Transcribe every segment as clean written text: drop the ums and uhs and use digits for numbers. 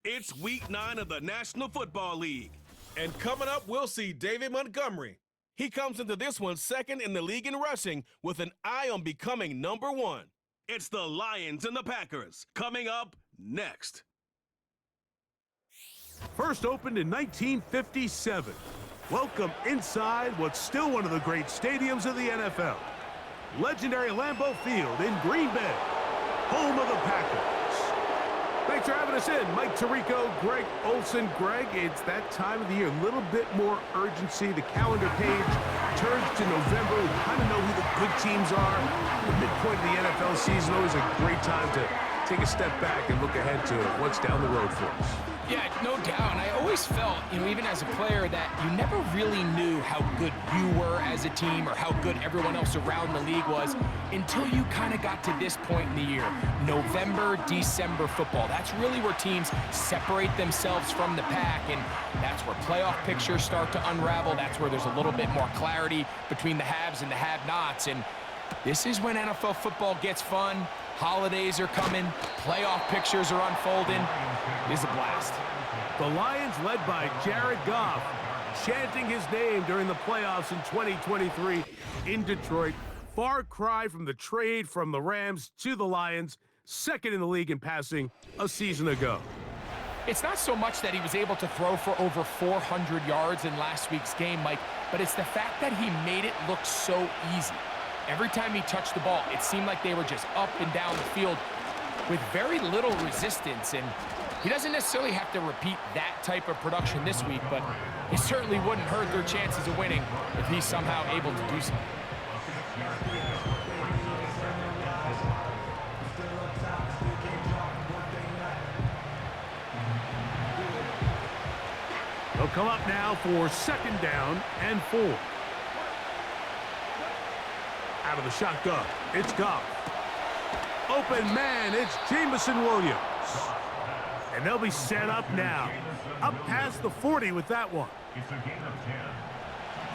It's week 9 of the National Football League. And coming up, we'll see David Montgomery. He comes into this one second in the league in rushing with an eye on becoming #1. It's the Lions and the Packers coming up next. First opened in 1957. Welcome inside what's still one of the great stadiums of the NFL. Legendary Lambeau Field in Green Bay, home of the Packers. Thanks for having us in. Mike Tirico, Greg Olson. Greg, it's that time of the year. A little bit more urgency. The calendar page turns to November. We kind of know who the good teams are. The midpoint of the NFL season, always a great time to take a step back and look ahead to what's down the road for us. Yeah, no doubt. And I always felt, even as a player, that you never really knew how good you were as a team or how good everyone else around the league was until you kind of got to this point in the year. November, December football. That's really where teams separate themselves from the pack, and that's where playoff pictures start to unravel. That's where there's a little bit more clarity between the haves and the have-nots. And this is when NFL football gets fun. Holidays are coming. Playoff pictures are unfolding. It is a blast. The Lions, led by Jared Goff, chanting his name during the playoffs in 2023 in Detroit. Far cry from the trade from the Rams to the Lions, second in the league in passing a season ago. It's not so much that he was able to throw for over 400 yards in last week's game, Mike, but it's the fact that he made it look so easy. Every time he touched the ball, it seemed like they were just up and down the field with very little resistance. And he doesn't necessarily have to repeat that type of production this week, but it certainly wouldn't hurt their chances of winning if he's somehow able to do so. They'll come up now for second down and 4. Out of the shotgun, it's Goff. Open man, it's Jameson Williams. And they'll be set up now. Up past the 40 with that one.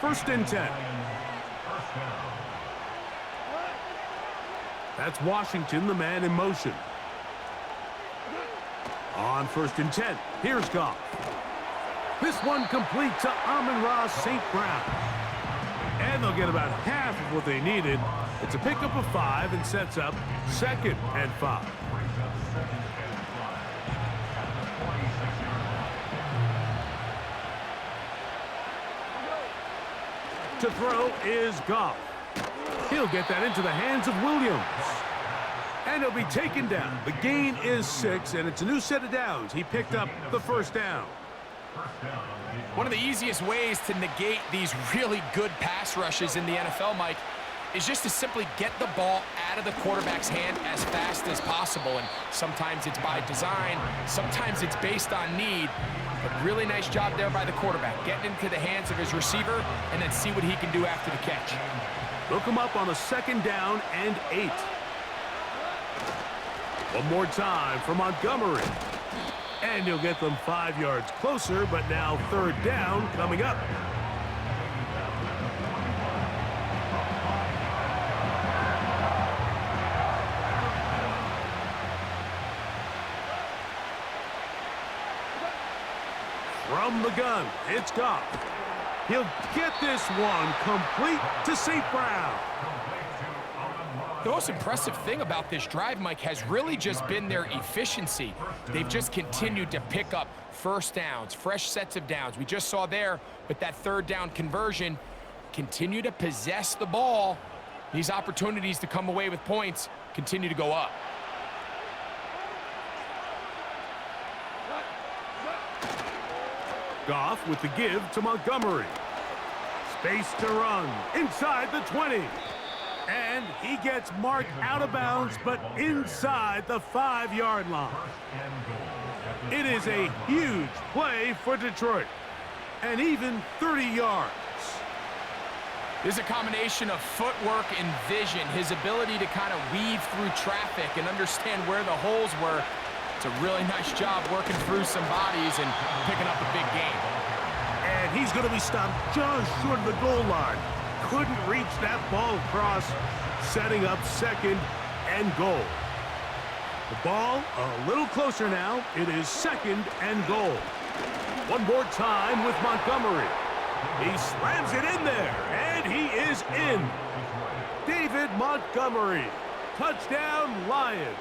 First and 10. That's Washington, the man in motion. On first and 10, here's Goff. This one complete to Amon-Ra St. Brown. And they'll get about half of what they needed. It's a pickup of 5 and sets up second and 5. To throw is Goff. He'll get that into the hands of Williams. And he'll be taken down. The gain is 6, and it's a new set of downs. He picked up the first down. One of the easiest ways to negate these really good pass rushes in the NFL, Mike, is just to simply get the ball out of the quarterback's hand as fast as possible. And sometimes it's by design, sometimes it's based on need. But really nice job there by the quarterback, getting into the hands of his receiver and then see what he can do after the catch. Look him up on a second down and 8. One more time for Montgomery. And he'll get them 5 yards closer, but now third down coming up. From the gun, it's Goff. He'll get this one complete to St. Brown. The most impressive thing about this drive, Mike, has really just been their efficiency. They've just continued to pick up first downs, fresh sets of downs. We just saw there with that third down conversion, continue to possess the ball. These opportunities to come away with points continue to go up. Goff with the give to Montgomery. Space to run inside the 20. And he gets marked out of bounds, but inside the 5-yard line. It is a huge play for Detroit. And even 30 yards. There's a combination of footwork and vision, his ability to kind of weave through traffic and understand where the holes were. It's a really nice job working through some bodies and picking up a big gain. And he's going to be stopped just short of the goal line. Couldn't reach that ball across, setting up second and goal. The ball a little closer now. It is 2nd and goal. One more time with Montgomery. He slams it in there, and he is in. David Montgomery. Touchdown, Lions.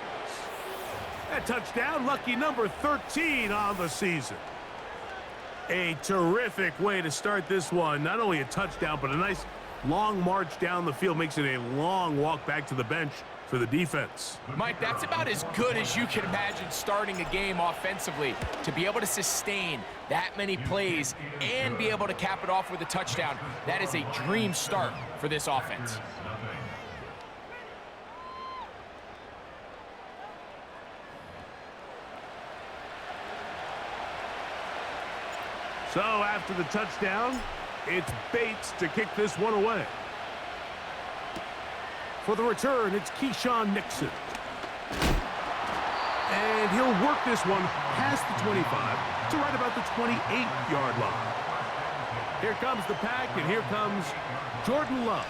That touchdown, lucky number 13 on the season. A terrific way to start this one. Not only a touchdown, but a nice long march down the field. Makes it a long walk back to the bench for the defense. Mike, that's about as good as you can imagine starting a game offensively. To be able to sustain that many plays and be able to cap it off with a touchdown, that is a dream start for this offense. So after the touchdown, it's Bates to kick this one away. For the return, it's Keyshawn Nixon. And he'll work this one past the 25 to right about the 28-yard line. Here comes the pack, and here comes Jordan Love.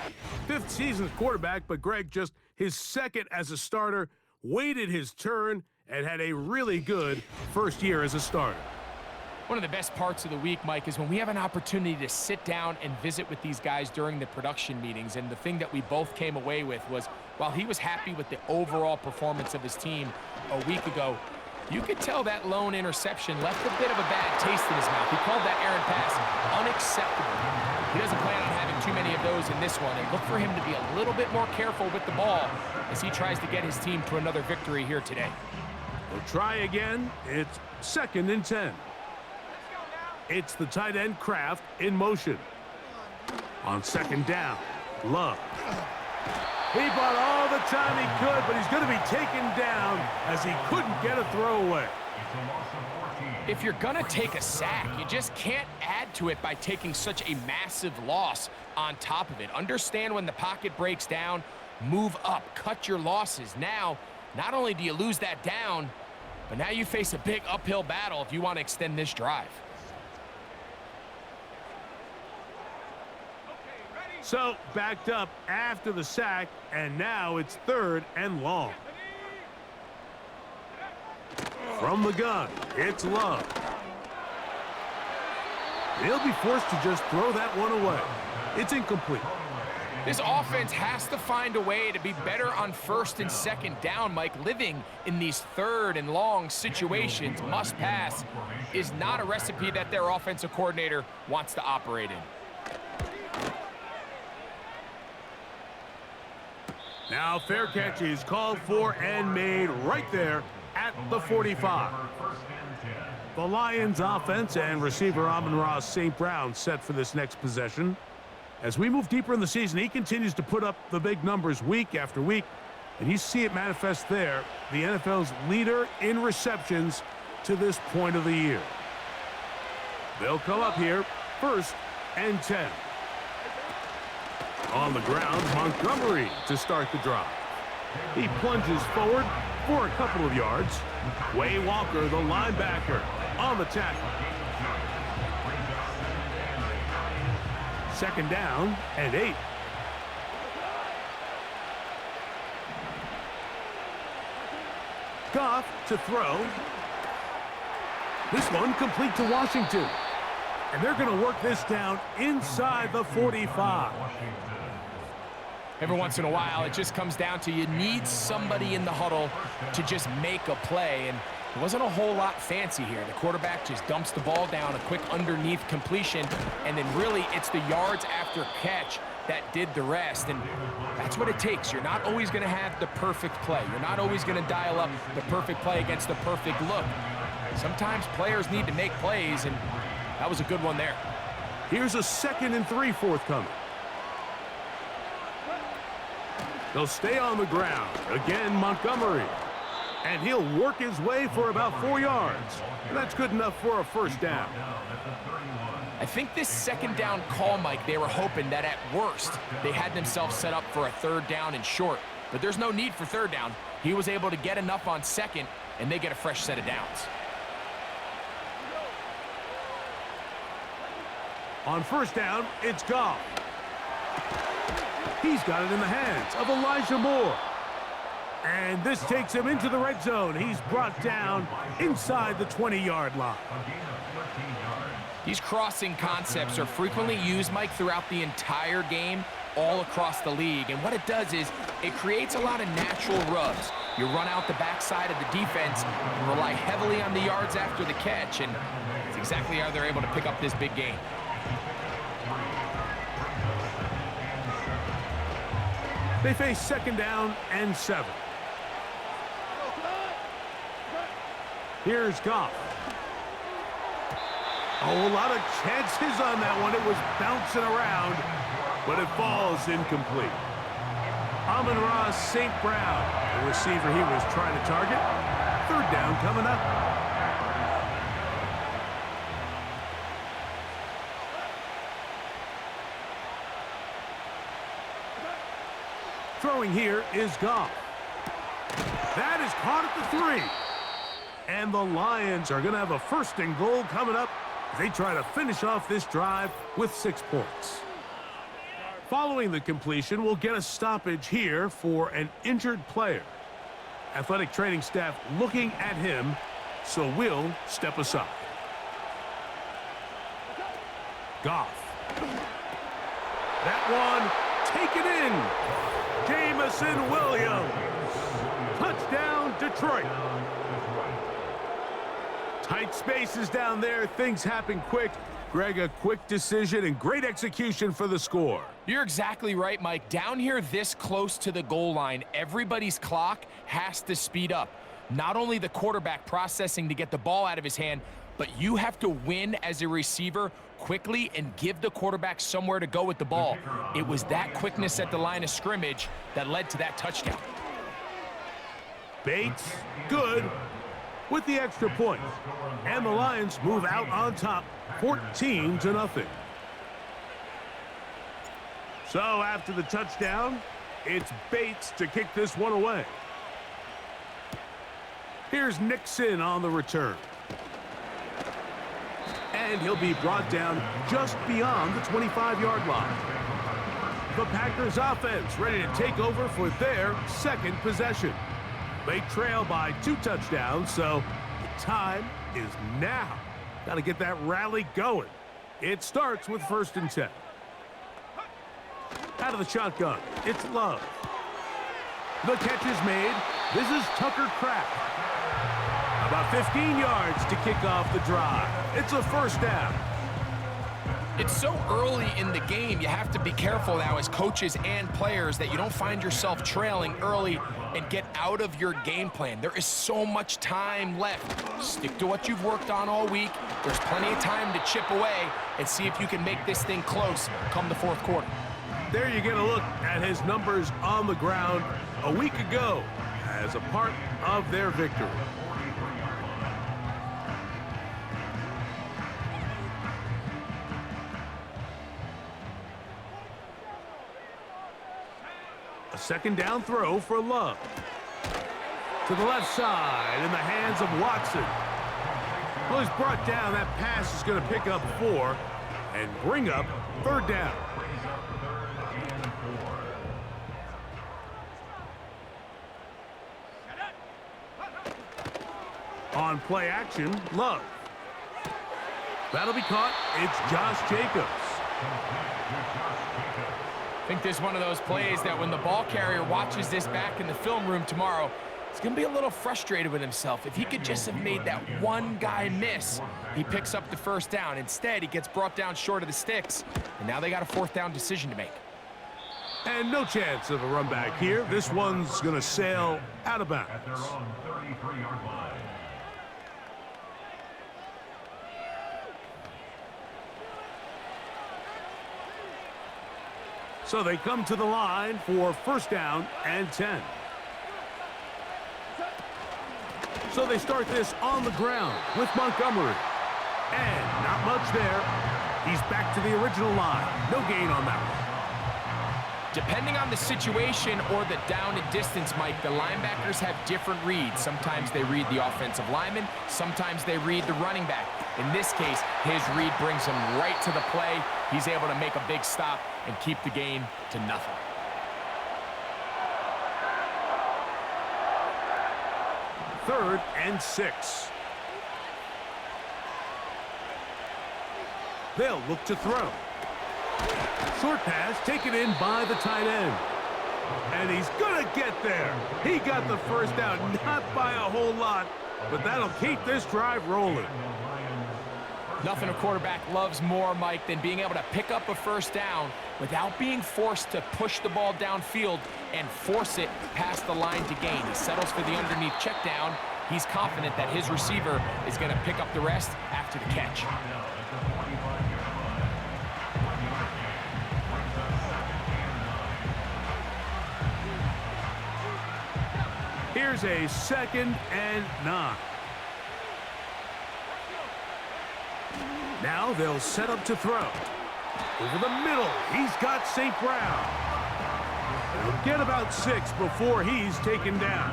5th season quarterback, but Greg, just his 2nd as a starter, waited his turn and had a really good first year as a starter. One of the best parts of the week, Mike, is when we have an opportunity to sit down and visit with these guys during the production meetings. And the thing that we both came away with was, while he was happy with the overall performance of his team a week ago, you could tell that lone interception left a bit of a bad taste in his mouth. He called that errant pass unacceptable. He doesn't plan on having too many of those in this one, and look for him to be a little bit more careful with the ball as he tries to get his team to another victory here today. We'll try again. It's 2nd and 10. It's the tight end Kraft in motion. On 2nd down, Love. He bought all the time he could, but he's going to be taken down as he couldn't get a throwaway. If you're going to take a sack, you just can't add to it by taking such a massive loss on top of it. Understand when the pocket breaks down, move up, cut your losses. Now, not only do you lose that down, but now you face a big uphill battle if you want to extend this drive. So, backed up after the sack, and now it's 3rd and long. From the gun, it's Love. He'll be forced to just throw that one away. It's incomplete. This offense has to find a way to be better on 1st and 2nd down, Mike. Living in these 3rd and long situations, must pass, is not a recipe that their offensive coordinator wants to operate in. Now fair catch is called for and made right there at the 45. The Lions offense and receiver Amon-Ra St. Brown set for this next possession. As we move deeper in the season, he continues to put up the big numbers week after week, and you see it manifest there, the NFL's leader in receptions to this point of the year. They'll come up here 1st and 10. On the ground, Montgomery to start the drive. He plunges forward for a couple of yards. Way Walker, the linebacker, on the tackle. 2nd down and 8. Goff to throw. This one complete to Washington. And they're going to work this down inside the 45. Every once in a while, it just comes down to you need somebody in the huddle to just make a play, and it wasn't a whole lot fancy here. The quarterback just dumps the ball down, a quick underneath completion, and then really it's the yards after catch that did the rest, and that's what it takes. You're not always going to have the perfect play. You're not always going to dial up the perfect play against the perfect look. Sometimes players need to make plays, and that was a good one there. Here's a 2nd and 3 forthcoming. They'll stay on the ground. Again, Montgomery. And he'll work his way for about 4 yards. And that's good enough for a 1st down. I think this 2nd down call, Mike, they were hoping that at worst they had themselves set up for a 3rd down and short. But there's no need for 3rd down. He was able to get enough on 2nd, and they get a fresh set of downs. On 1st down, it's Goff. He's got it in the hands of Elijah Moore. And this takes him into the red zone. He's brought down inside the 20-yard line. These crossing concepts are frequently used, Mike, throughout the entire game, all across the league. And what it does is it creates a lot of natural rubs. You run out the backside of the defense and rely heavily on the yards after the catch, and it's exactly how they're able to pick up this big game. They face 2nd down and 7. Here's Goff. Oh, a lot of chances on that one. It was bouncing around, but it falls incomplete. Amon-Ra St. Brown, the receiver he was trying to target. 3rd down coming up. Throwing here is Goff. That is caught at the 3. And the Lions are going to have a 1st and goal coming up as they try to finish off this drive with 6 points. Following the completion, we'll get a stoppage here for an injured player. Athletic training staff looking at him, so we'll step aside. Goff. That one taken in. Jamison Williams. Touchdown, Detroit. Tight spaces down there. Things happen quick. Greg, a quick decision and great execution for the score. You're exactly right, Mike. Down here this close to the goal line, everybody's clock has to speed up. Not only the quarterback processing to get the ball out of his hand, but you have to win as a receiver quickly and give the quarterback somewhere to go with the ball. It was that quickness at the line of scrimmage that led to that touchdown. Bates, good, with the extra point. And the Lions move out on top, 14-0. So after the touchdown, it's Bates to kick this one away. Here's Nixon on the return. And he'll be brought down just beyond the 25-yard line. The Packers offense ready to take over for their 2nd possession. They trail by 2 touchdowns, so the time is now. Got to get that rally going. It starts with 1st and 10. Out of the shotgun, it's Love. The catch is made. This is Tucker Kraft. About 15 yards to kick off the drive. It's a 1st down. It's so early in the game, you have to be careful now as coaches and players that you don't find yourself trailing early and get out of your game plan. There is so much time left. Stick to what you've worked on all week. There's plenty of time to chip away and see if you can make this thing close come the 4th quarter. There you get a look at his numbers on the ground a week ago as a part of their victory. A 2nd down throw for Love. To the left side in the hands of Watson. Well, he's brought down. That pass is going to pick up 4 and bring up 3rd down. On play action, Love. That'll be caught. It's Josh Jacobs. I think this is one of those plays that when the ball carrier watches this back in the film room tomorrow, he's going to be a little frustrated with himself. If he could just have made that one guy miss, he picks up the 1st down. Instead, he gets brought down short of the sticks, and now they got a 4th down decision to make. And no chance of a run back here. This one's going to sail out of bounds. So they come to the line for 1st down and 10. So they start this on the ground with Montgomery. And not much there. He's back to the original line. No gain on that one. Depending on the situation or the down and distance, Mike, the linebackers have different reads. Sometimes they read the offensive lineman. Sometimes they read the running back. In this case, his read brings him right to the play. He's able to make a big stop and keep the game to nothing. 3rd and 6. They'll look to throw. Short pass taken in by the tight end. And he's going to get there. He got the first down, not by a whole lot, but that'll keep this drive rolling. Nothing a quarterback loves more, Mike, than being able to pick up a first down without being forced to push the ball downfield and force it past the line to gain. He settles for the underneath check down. He's confident that his receiver is going to pick up the rest after the catch. Here's a 2nd and 9. Now they'll set up to throw. Over the middle, he's got St. Brown. He'll get about 6 before he's taken down.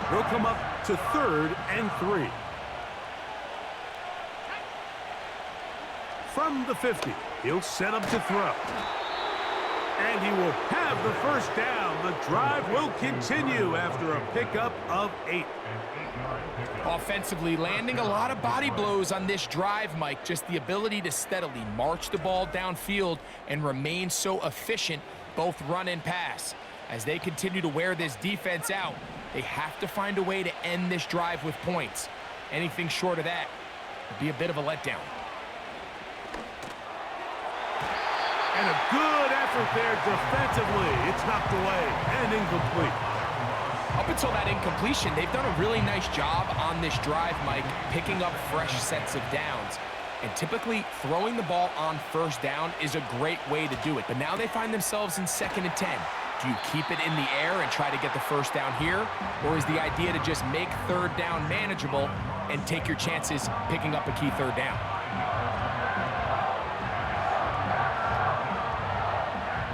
He'll come up to 3rd and 3. From the 50, he'll set up to throw. And he will have the first down. The drive will continue after a pickup of 8. Offensively, landing a lot of body blows on this drive, Mike. Just the ability to steadily march the ball downfield and remain so efficient, both run and pass. As they continue to wear this defense out, they have to find a way to end this drive with points. Anything short of that would be a bit of a letdown. And a good effort there defensively. It's knocked away and incomplete. Up until that incompletion, they've done a really nice job on this drive, Mike, picking up fresh sets of downs. And typically, throwing the ball on first down is a great way to do it. But now they find themselves in 2nd and 10. Do you keep it in the air and try to get the first down here? Or is the idea to just make 3rd down manageable and take your chances picking up a key 3rd down?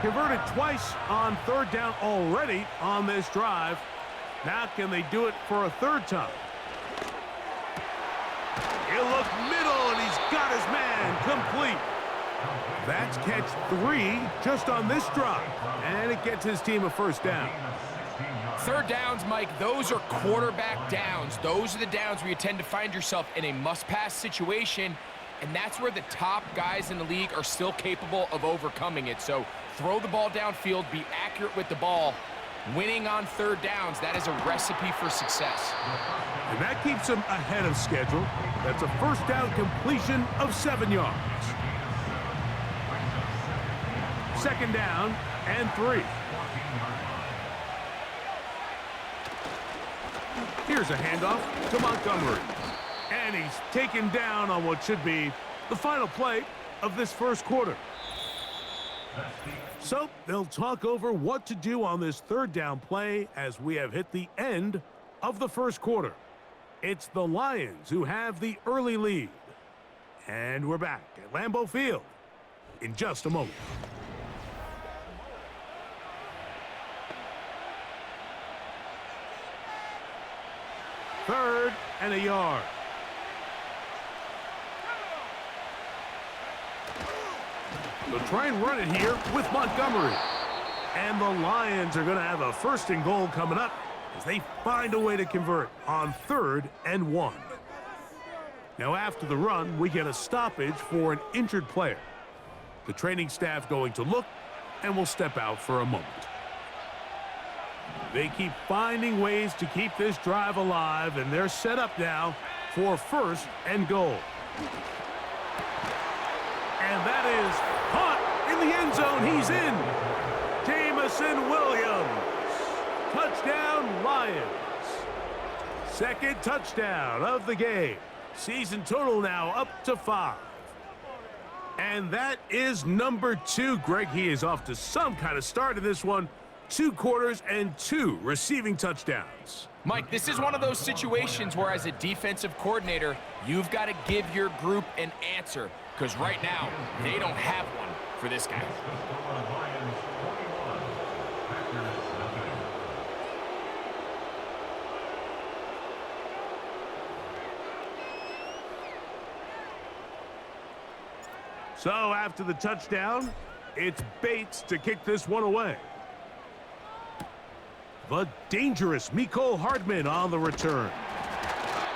Converted twice on 3rd down already on this drive. Now can they do it for a 3rd time? He'll look middle, and he's got his man complete. That's catch 3 just on this drive, and it gets his team a first down. 3rd downs, Mike, those are quarterback downs. Those are the downs where you tend to find yourself in a must-pass situation, and that's where the top guys in the league are still capable of overcoming it. So throw the ball downfield, be accurate with the ball. Winning on 3rd downs, that is a recipe for success. And that keeps him ahead of schedule. That's a first down completion of 7 yards. 2nd down and 3. Here's a handoff to Montgomery. And he's taken down on what should be the final play of this first quarter. So they'll talk over what to do on this 3rd down play as we have hit the end of the first quarter. It's the Lions who have the early lead. And we're back at Lambeau Field in just a moment. Third and a yard. They'll try and run it here with Montgomery. And the Lions are going to have a 1st and goal coming up as they find a way to convert on 3rd and 1. Now after the run, we get a stoppage for an injured player. The training staff going to look and will step out for a moment. They keep finding ways to keep this drive alive, and they're set up now for 1st and goal. And that is caught in the end zone. He's in. Jamison Williams. Touchdown, Lions. 2nd touchdown of the game. Season total now up to 5. And that is number 2. Greg, he is off to some kind of start in this one. 2 quarters and 2 receiving touchdowns. Mike, this is one of those situations where as a defensive coordinator, you've got to give your group an answer, because right now, they don't have one for this guy. So after the touchdown, it's Bates to kick this one away. The dangerous Mecole Hardman on the return.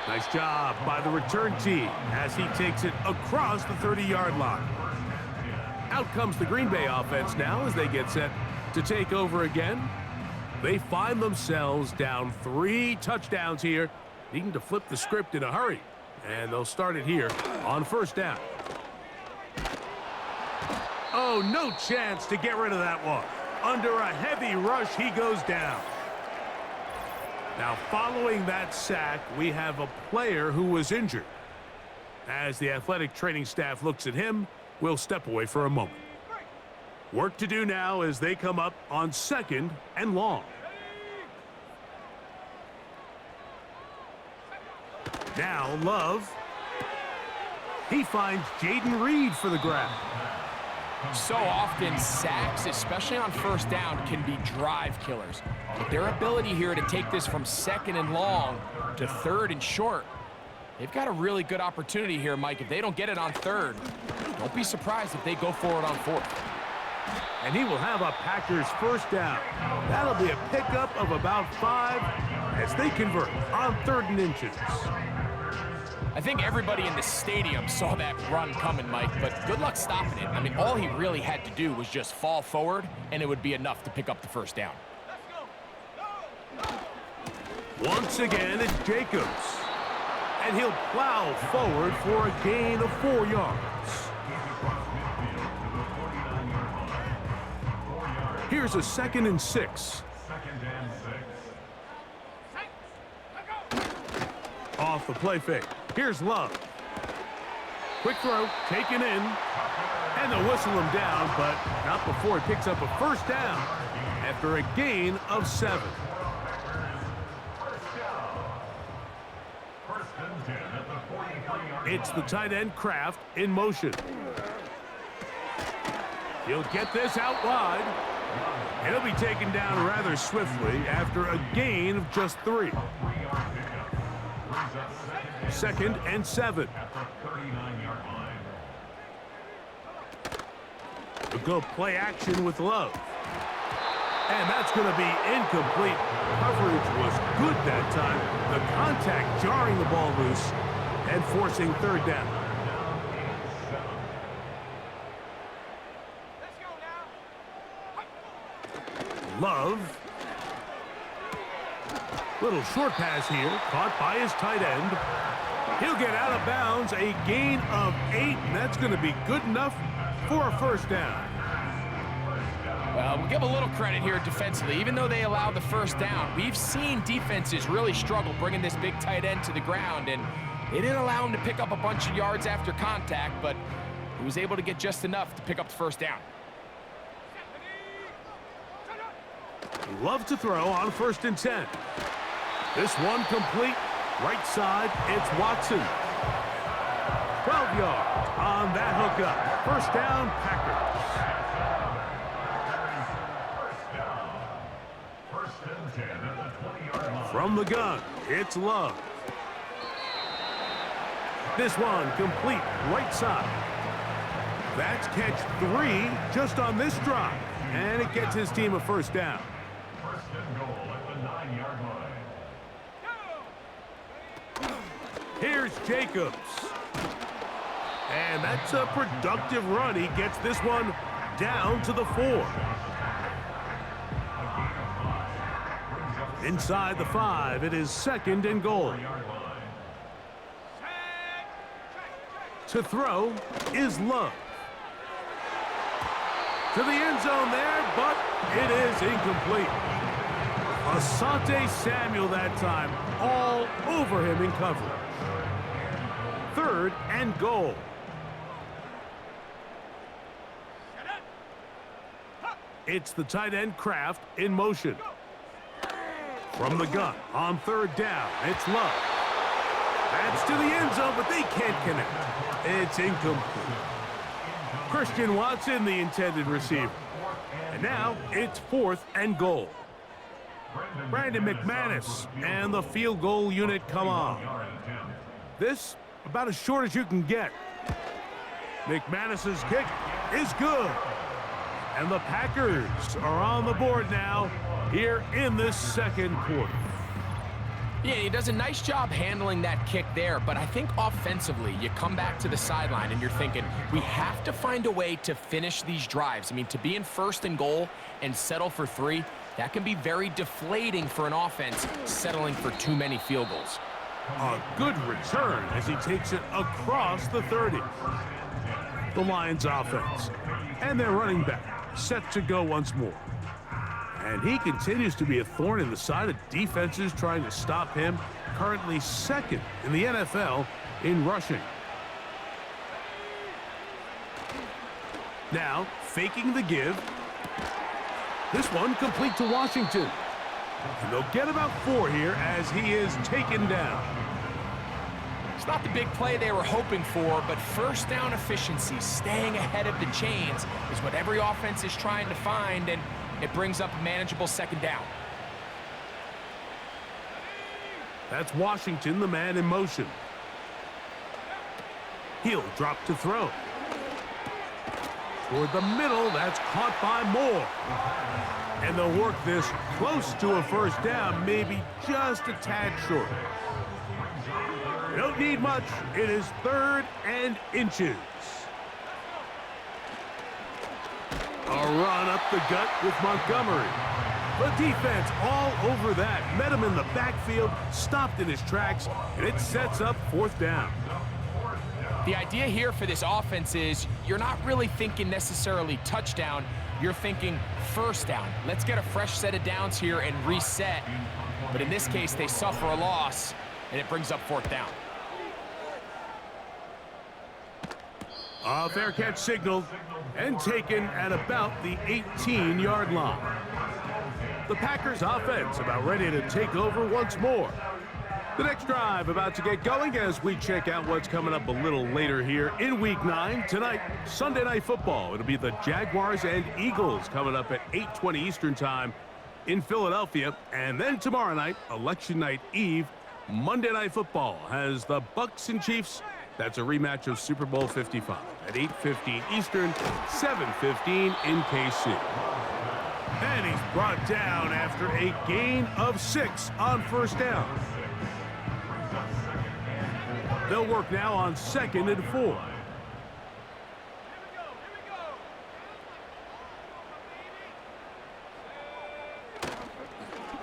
Nice job by the return team as he takes it across the 30-yard line. Out comes the Green Bay offense now as they get set to take over again. They find themselves down 3 touchdowns here, needing to flip the script in a hurry. And they'll start it here on first down. Oh, no chance to get rid of that one. Under a heavy rush, he goes down. Now, following that sack, we have a player who was injured. As the athletic training staff looks at him, we'll step away for a moment. Work to do now as they come up on 2nd and long. Now, Love. He finds Jaden Reed for the grab. So often, sacks, especially on first down, can be drive killers. But their ability here to take this from 2nd and long to 3rd and short, they've got a really good opportunity here, Mike. If they don't get it on 3rd, don't be surprised if they go for it on 4th. And he will have a Packers first down. That'll be a pickup of about 5 as they convert on 3rd and inches. I think everybody in the stadium saw that run coming, Mike, but good luck stopping it. I mean, all he really had to do was just fall forward, and it would be enough to pick up the first down. Once again, it's Jacobs. And he'll plow forward for a gain of 4 yards. Here's a 2nd and 6. Off the play fake. Here's Love. Quick throw, taken in. And they'll whistle him down, but not before he picks up a first down after a gain of 7. It's the tight end Kraft in motion. He'll get this out wide. He'll be taken down rather swiftly after a gain of just 3. 2nd and 7. We'll go play action with Love. And that's going to be incomplete. Coverage was good that time. The contact jarring the ball loose and forcing 3rd down. Love. Little short pass here, caught by his tight end. He'll get out of bounds, a gain of 8, and that's going to be good enough for a first down. Well, we'll give a little credit here defensively. Even though they allowed the first down, we've seen defenses really struggle bringing this big tight end to the ground, and they didn't allow him to pick up a bunch of yards after contact, but he was able to get just enough to pick up the first down. Love to throw on 1st and 10. This one complete. Right side, it's Watson. 12 yards on that hookup. First down, Packers. From the gun, it's Love. This one complete, right side. That's catch 3 just on this drive. And it gets his team a first down. Here's Jacobs. And that's a productive run. He gets this one down to the 4. Inside the 5, it is 2nd and goal. To throw is Love. To the end zone there, but it is incomplete. Asante Samuel that time, all over him in coverage. 3rd and goal. It's the tight end Kraft in motion. From the gun on 3rd down, it's Love. That's to the end zone, but they can't connect. It's incomplete. Christian Watson, the intended receiver. And now it's 4th and goal. Brandon McManus and the field goal unit come on. This about as short as you can get. McManus's kick is good. And the Packers are on the board now here in this second quarter. Yeah, he does a nice job handling that kick there, but I think offensively, you come back to the sideline and you're thinking, we have to find a way to finish these drives. I mean, to be in 1st and goal and settle for 3, that can be very deflating for an offense settling for too many field goals. A good return as he takes it across the 30. The Lions offense and their running back set to go once more. And he continues to be a thorn in the side of defenses trying to stop him, currently 2nd in the NFL in rushing. Now, faking the give. This one complete to Washington. And they'll get about 4 here as he is taken down. It's not the big play they were hoping for, but 1st down efficiency, staying ahead of the chains, is what every offense is trying to find, and it brings up a manageable 2nd down. That's Washington, the man in motion. He'll drop to throw. Toward the middle, that's caught by Moore. And they'll work this close to a 1st down, maybe just a tad short. Don't need much. It is 3rd and inches. A run up the gut with Montgomery. The defense all over that. Met him in the backfield, stopped in his tracks, and it sets up 4th down. The idea here for this offense is you're not really thinking necessarily touchdown. You're thinking 1st down. Let's get a fresh set of downs here and reset. But in this case, they suffer a loss, and it brings up 4th down. A fair catch signaled and taken at about the 18-yard line. The Packers offense about ready to take over once more. The next drive about to get going as we check out what's coming up a little later here in Week 9. Tonight, Sunday Night Football. It'll be the Jaguars and Eagles coming up at 8:20 Eastern Time in Philadelphia. And then tomorrow night, Election Night Eve, Monday Night Football has the Bucs and Chiefs. That's a rematch of Super Bowl 55 at 8:15 Eastern, 7:15 in KC. And he's brought down after a gain of 6 on 1st down. They'll work now on 2nd and 4.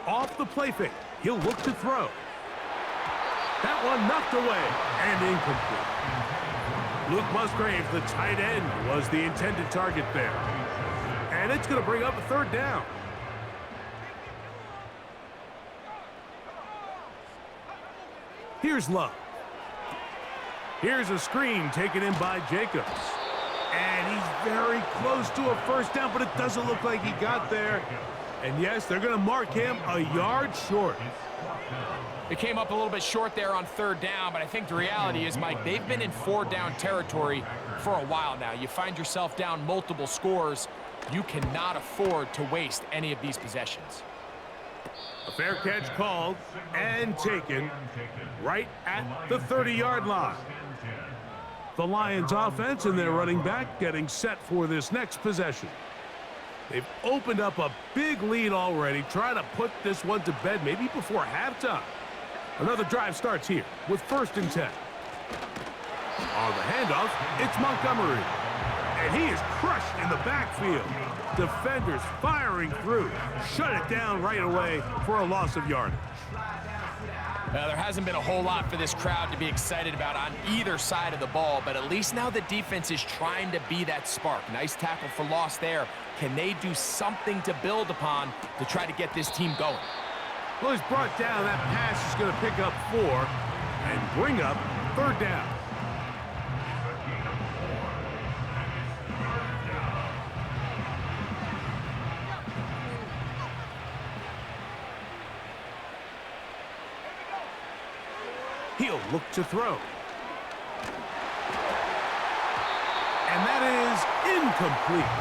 Off the play fake. He'll look to throw. That one knocked away and incomplete. Luke Musgrave, the tight end, was the intended target there. And it's going to bring up a 3rd down. Here's Love. Here's a screen taken in by Jacobs. And he's very close to a 1st down, but it doesn't look like he got there. And yes, they're going to mark him a yard short. It came up a little bit short there on 3rd down, but I think the reality is, Mike, they've been in 4-down territory for a while now. You find yourself down multiple scores. You cannot afford to waste any of these possessions. A fair catch called and taken right at the 30-yard line. The Lions offense and their running back getting set for this next possession. They've opened up a big lead already, trying to put this one to bed maybe before halftime. Another drive starts here with 1st and 10. On the handoff, it's Montgomery. And he is crushed in the backfield. Defenders firing through. Shut it down right away for a loss of yardage. There hasn't been a whole lot for this crowd to be excited about on either side of the ball, but at least now the defense is trying to be that spark. Nice tackle for loss there. Can they do something to build upon to try to get this team going? Well, he's brought down. That pass is going to pick up 4 and bring up 3rd down. He'll look to throw. And that is incomplete.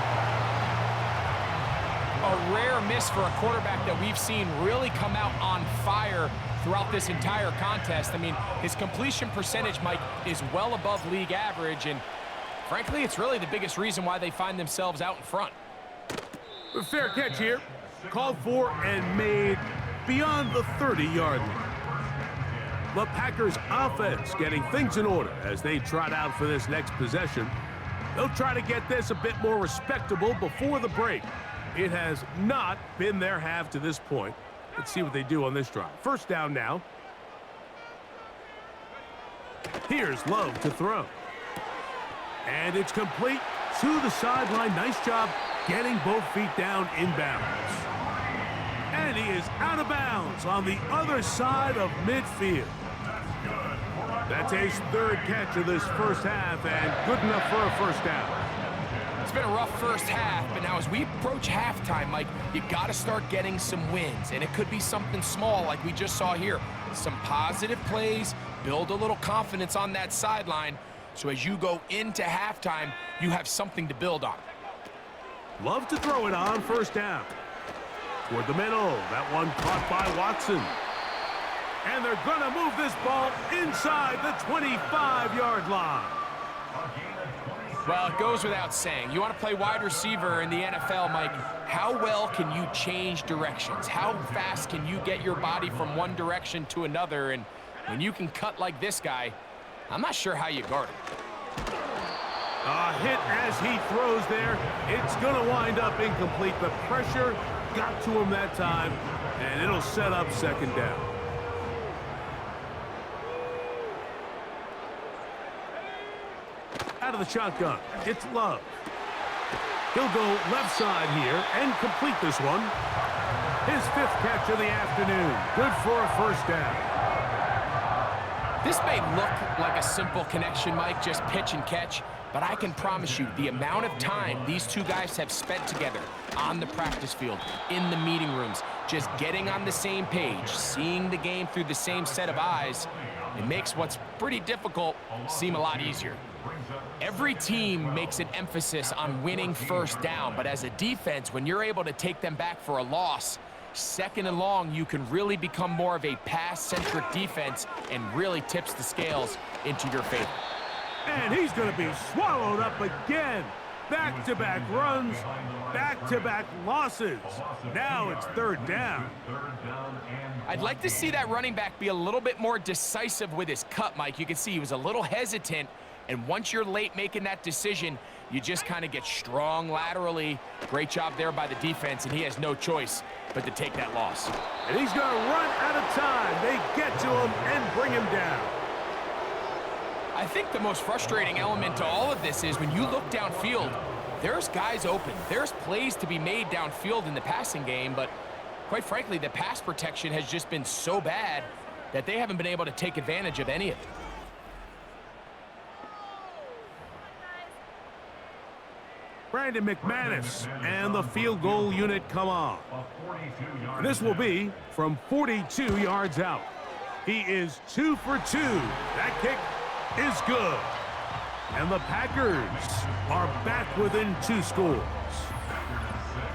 A rare miss for a quarterback that we've seen really come out on fire throughout this entire contest. I mean, his completion percentage, Mike, is well above league average, and frankly, it's really the biggest reason why they find themselves out in front. Fair catch here. Called for and made beyond the 30-yard line. The Packers offense getting things in order as they trot out for this next possession. They'll try to get this a bit more respectable before the break. It has not been their half to this point. Let's see what they do on this drive. First down now. Here's Love to throw. And it's complete to the sideline. Nice job getting both feet down inbounds. And he is out of bounds on the other side of midfield. That's his third catch of this first half and good enough for a first down. It's been a rough first half, but now as we approach halftime, Mike, you got to start getting some wins, and it could be something small like we just saw here. Some positive plays, build a little confidence on that sideline, so as you go into halftime, you have something to build on. Love to throw it on first down. Toward the middle, that one caught by Watson. And they're going to move this ball inside the 25-yard line. Well, it goes without saying. You want to play wide receiver in the NFL, Mike, how well can you change directions? How fast can you get your body from one direction to another? And when you can cut like this guy, I'm not sure how you guard it. A hit as he throws there. It's going to wind up incomplete. The pressure got to him that time, and it'll set up second down. Out of the shotgun, it's Love. He'll go left side here and complete this one. His fifth catch of the afternoon. Good for a first down. This may look like a simple connection, Mike, just pitch and catch, but I can promise you the amount of time these two guys have spent together on the practice field, in the meeting rooms, just getting on the same page, seeing the game through the same set of eyes, it makes what's pretty difficult seem a lot easier. Every team makes an emphasis on winning first down, but as a defense, when you're able to take them back for a loss, second and long, you can really become more of a pass-centric defense and really tips the scales into your favor. And he's going to be swallowed up again. Back-to-back runs, back-to-back losses. Now it's third down. I'd like to see that running back be a little bit more decisive with his cut, Mike. You can see he was a little hesitant, and once you're late making that decision, you just kind of get strong laterally. Great job there by the defense, and he has no choice but to take that loss. And he's going to run out of time. They get to him and bring him down. I think the most frustrating element to all of this is when you look downfield, there's guys open. There's plays to be made downfield in the passing game, but quite frankly, the pass protection has just been so bad that they haven't been able to take advantage of any of it. Brandon McManus and the field goal unit come on. And this will be from 42 yards out. He is 2 for 2. That kick is good. And the Packers are back within 2 scores.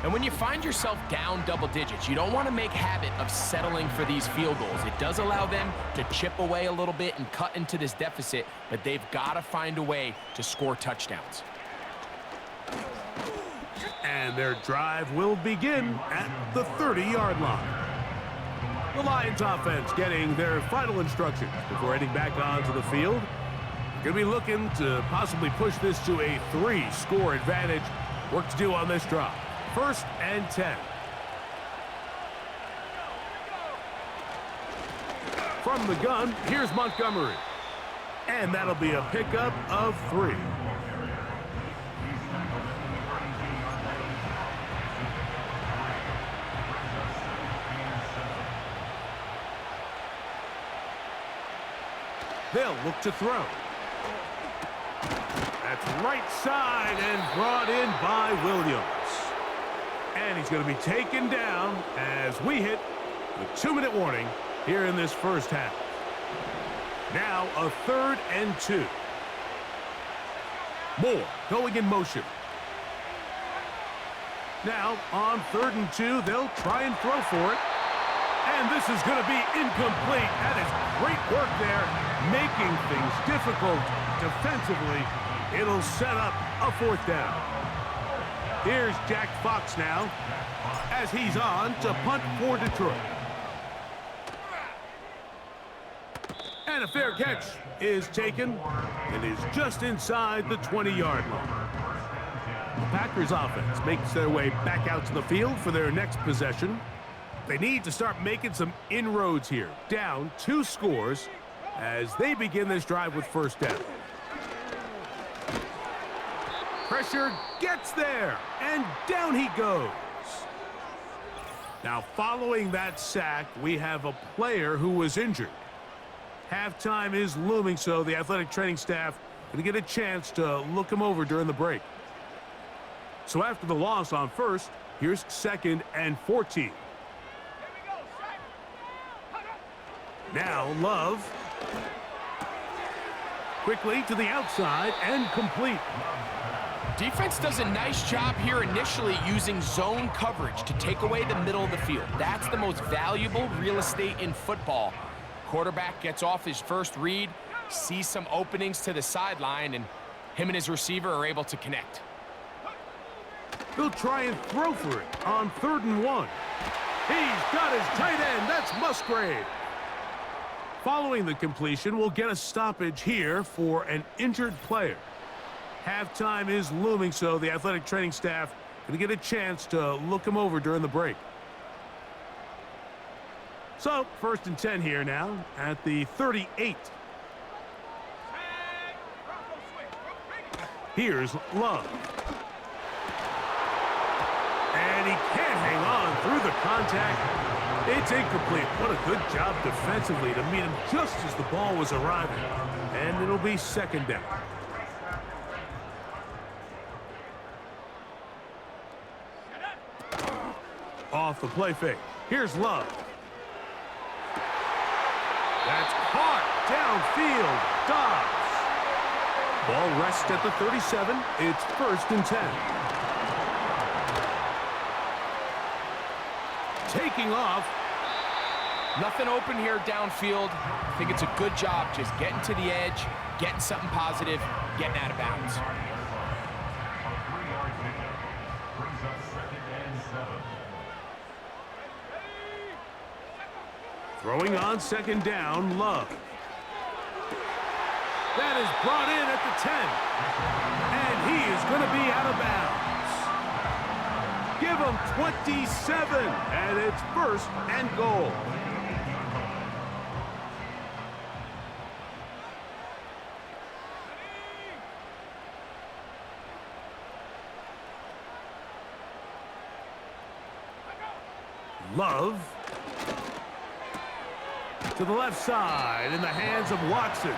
And when you find yourself down double digits, you don't want to make habit of settling for these field goals. It does allow them to chip away a little bit and cut into this deficit, but they've got to find a way to score touchdowns. And their drive will begin at the 30-yard line. The Lions offense getting their final instructions before heading back onto the field. Going to be looking to possibly push this to a 3-score advantage. Work to do on this drive. 1st and 10. From the gun, here's Montgomery. And that'll be a pickup of 3. They'll look to throw. That's right side and brought in by Williams. And he's going to be taken down as we hit the 2-minute warning here in this first half. Now a 3rd and 2. Moore going in motion. Now on 3rd and 2, they'll try and throw for it. And this is going to be incomplete. That is great work there, making things difficult defensively. It'll set up a 4th down. Here's Jack Fox now, as he's on to punt for Detroit. And a fair catch is taken and is just inside the 20-yard line. The Packers offense makes their way back out to the field for their next possession. They need to start making some inroads here. Down 2 scores as they begin this drive with first down. Pressure gets there, and down he goes. Now, following that sack, we have a player who was injured. Halftime is looming, so the athletic training staff going to get a chance to look him over during the break. So after the loss on first, here's 2nd and 14. Now Love. Quickly to the outside and complete. Defense does a nice job here initially using zone coverage to take away the middle of the field. That's the most valuable real estate in football. Quarterback gets off his first read, sees some openings to the sideline, and him and his receiver are able to connect. He'll try and throw for it on 3rd and 1. He's got his tight end. That's Musgrave. Following the completion, we'll get a stoppage here for an injured player. Halftime is looming, so the athletic training staff going to get a chance to look him over during the break. So, 1st and 10 here now at the 38. Here's Love. And he can't hang on through the contact. It's incomplete. What a good job defensively to meet him just as the ball was arriving. And it'll be 2nd down. Off the play fake. Here's Love. That's caught downfield. Dobbs. Ball rests at the 37. It's 1st and 10. Taking off. Nothing open here downfield. I think it's a good job just getting to the edge, getting something positive, getting out of bounds. Throwing on 2nd down, Love. That is brought in at the 10. And he is going to be out of bounds. Give him 27, and it's 1st and goal. Love. To the left side in the hands of Watson.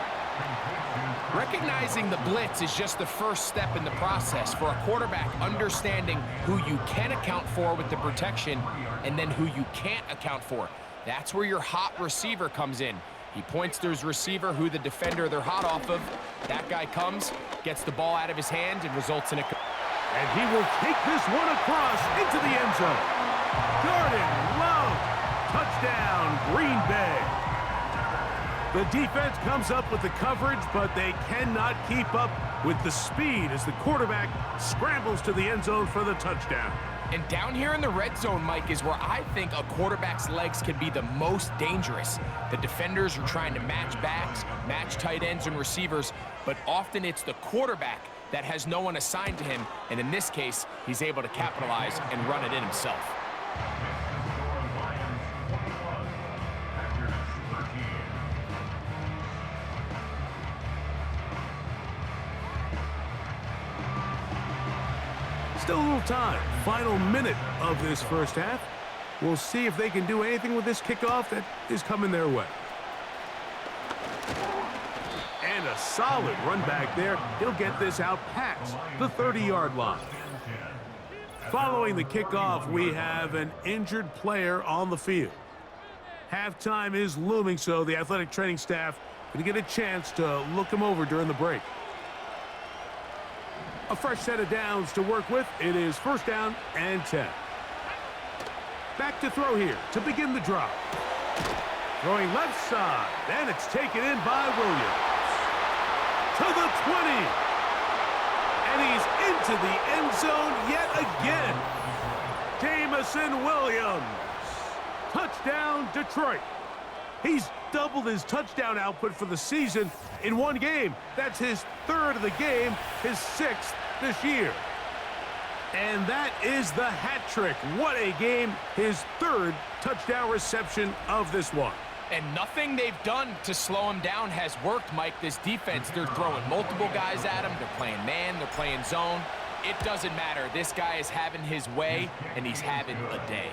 Recognizing the blitz is just the first step in the process for a quarterback understanding who you can account for with the protection and then who you can't account for. That's where your hot receiver comes in. He points to his receiver, who the defender they're hot off of. That guy comes, gets the ball out of his hand, and results in a... And he will take this one across into the end zone. Jordan Love. Touchdown, Green Bay. The defense comes up with the coverage, but they cannot keep up with the speed as the quarterback scrambles to the end zone for the touchdown. And down here in the red zone, Mike, is where I think a quarterback's legs can be the most dangerous. The defenders are trying to match backs, match tight ends and receivers, but often it's the quarterback that has no one assigned to him, and in this case, he's able to capitalize and run it in himself. Still a little time. Final minute of this first half. We'll see if they can do anything with this kickoff that is coming their way. And a solid run back there. He'll get this out past the 30-yard line. Following the kickoff, we have an injured player on the field. Halftime is looming, so the athletic training staff going to get a chance to look him over during the break. A fresh set of downs to work with. It is 1st down and 10. Back to throw here to begin the drive. Throwing left side, and it's taken in by Williams. To the 20. And he's into the end zone yet again. Jamison Williams. Touchdown, Detroit. He's doubled his touchdown output for the season in one game. That's his third of the game, his sixth this year. And that is the hat trick. What a game. His third touchdown reception of this one. And nothing they've done to slow him down has worked, Mike. This defense, they're throwing multiple guys at him. They're playing man, they're playing zone. It doesn't matter. This guy is having his way, and he's having a day.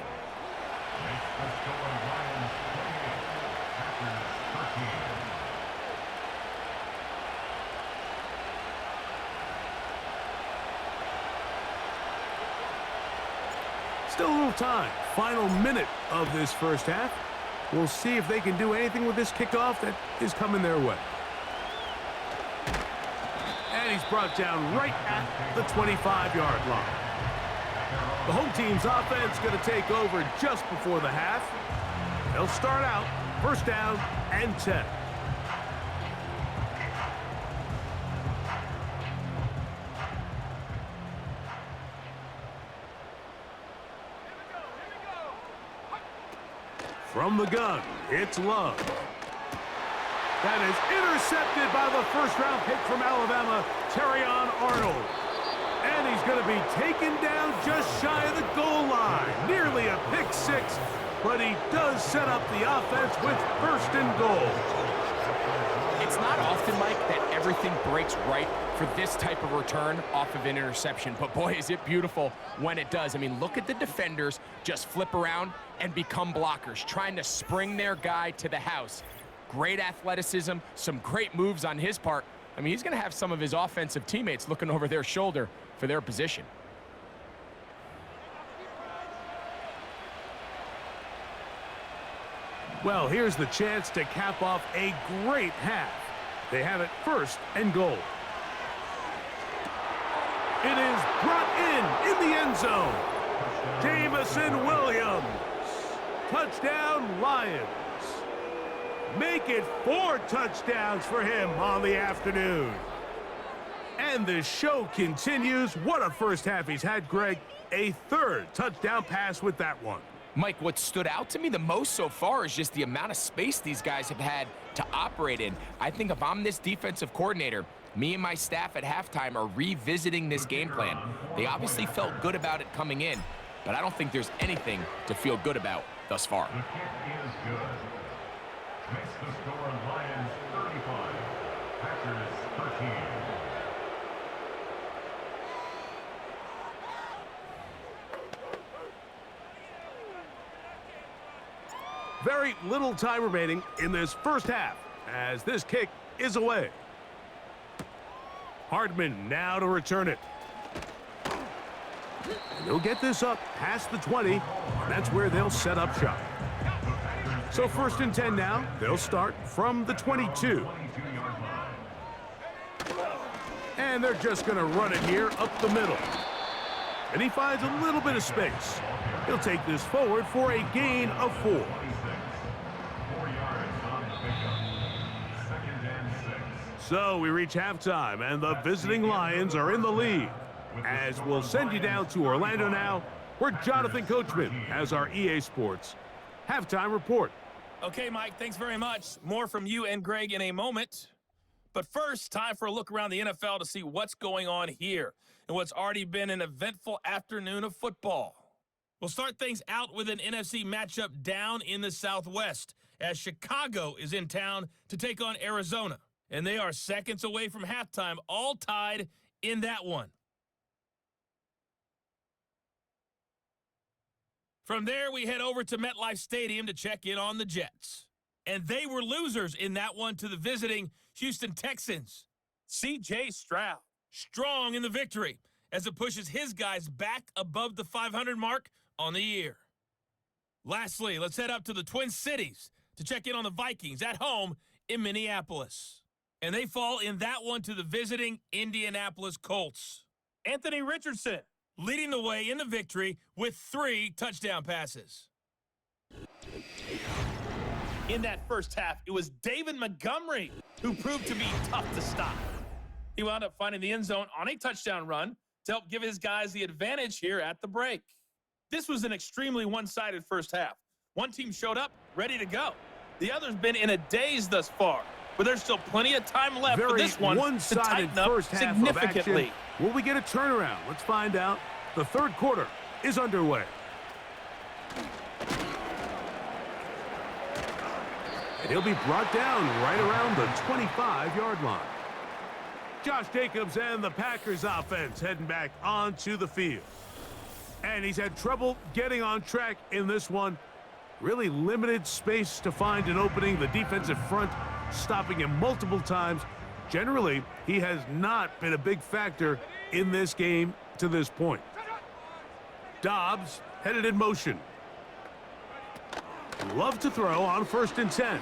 Still a little time. Final minute of this first half. We'll see if they can do anything with this kickoff that is coming their way. And he's brought down right at the 25-yard line. The home team's offense going to take over just before the half. They'll start out first down and 10. From the gun, it's Love. That is intercepted by the first-round pick from Alabama, Terrion Arnold. And he's going to be taken down just shy of the goal line. Nearly a pick six, but he does set up the offense with first and goal. It's not often, Mike, that everything breaks right for this type of return off of an interception. But boy, is it beautiful when it does. I mean, look at the defenders just flip around and become blockers, trying to spring their guy to the house. Great athleticism, some great moves on his part. I mean, he's going to have some of his offensive teammates looking over their shoulder for their position. Well, here's the chance to cap off a great half. They have it first and goal. It is brought in the end zone. Jamison Williams. Touchdown, Lions. Make it 4 touchdowns for him on the afternoon. And the show continues. What a first half he's had, Greg. A third touchdown pass with that one. Mike, what stood out to me the most so far is just the amount of space these guys have had to operate in. I think if I'm this defensive coordinator, me and my staff at halftime are revisiting this game plan. They obviously felt good about it coming in, but I don't think there's anything to feel good about thus far. The kick is good. Makes the score Lions 35, Packers 13. Very little time remaining in this first half as this kick is away. Hardman now to return it. And he'll get this up past the 20, and that's where they'll set up shop. So first and 10 now. They'll start from the 22. And they're just going to run it here up the middle. And he finds a little bit of space. He'll take this forward for a gain of 4. So we reach halftime, and the visiting Lions are in the lead. As we'll send you down to Orlando now, where Jonathan Coachman has our EA Sports halftime report. Okay, Mike, thanks very much. More from you and Greg in a moment. But first, time for a look around the NFL to see what's going on here and what's already been an eventful afternoon of football. We'll start things out with an NFC matchup down in the Southwest as Chicago is in town to take on Arizona. And they are seconds away from halftime, all tied in that one. From there, we head over to MetLife Stadium to check in on the Jets. And they were losers in that one to the visiting Houston Texans. C.J. Stroud, strong in the victory as it pushes his guys back above the 500 mark on the year. Lastly, let's head up to the Twin Cities to check in on the Vikings at home in Minneapolis. And they fall in that one to the visiting Indianapolis Colts. Anthony Richardson leading the way in the victory with 3 touchdown passes. In that first half, it was David Montgomery who proved to be tough to stop. He wound up finding the end zone on a touchdown run to help give his guys the advantage here at the break. This was an extremely one-sided first half. One team showed up, ready to go. The other's been in a daze thus far, but there's still plenty of time left for this one to tighten up first half significantly. Of action. Will we get a turnaround? Let's find out. The third quarter is underway. And he'll be brought down right around the 25-yard line. Josh Jacobs and the Packers offense heading back onto the field. And he's had trouble getting on track in this one. Really limited space to find an opening. The defensive front stopping him multiple times. Generally, he has not been a big factor in this game to this point. Dobbs headed in motion. Love to throw on 1st and 10.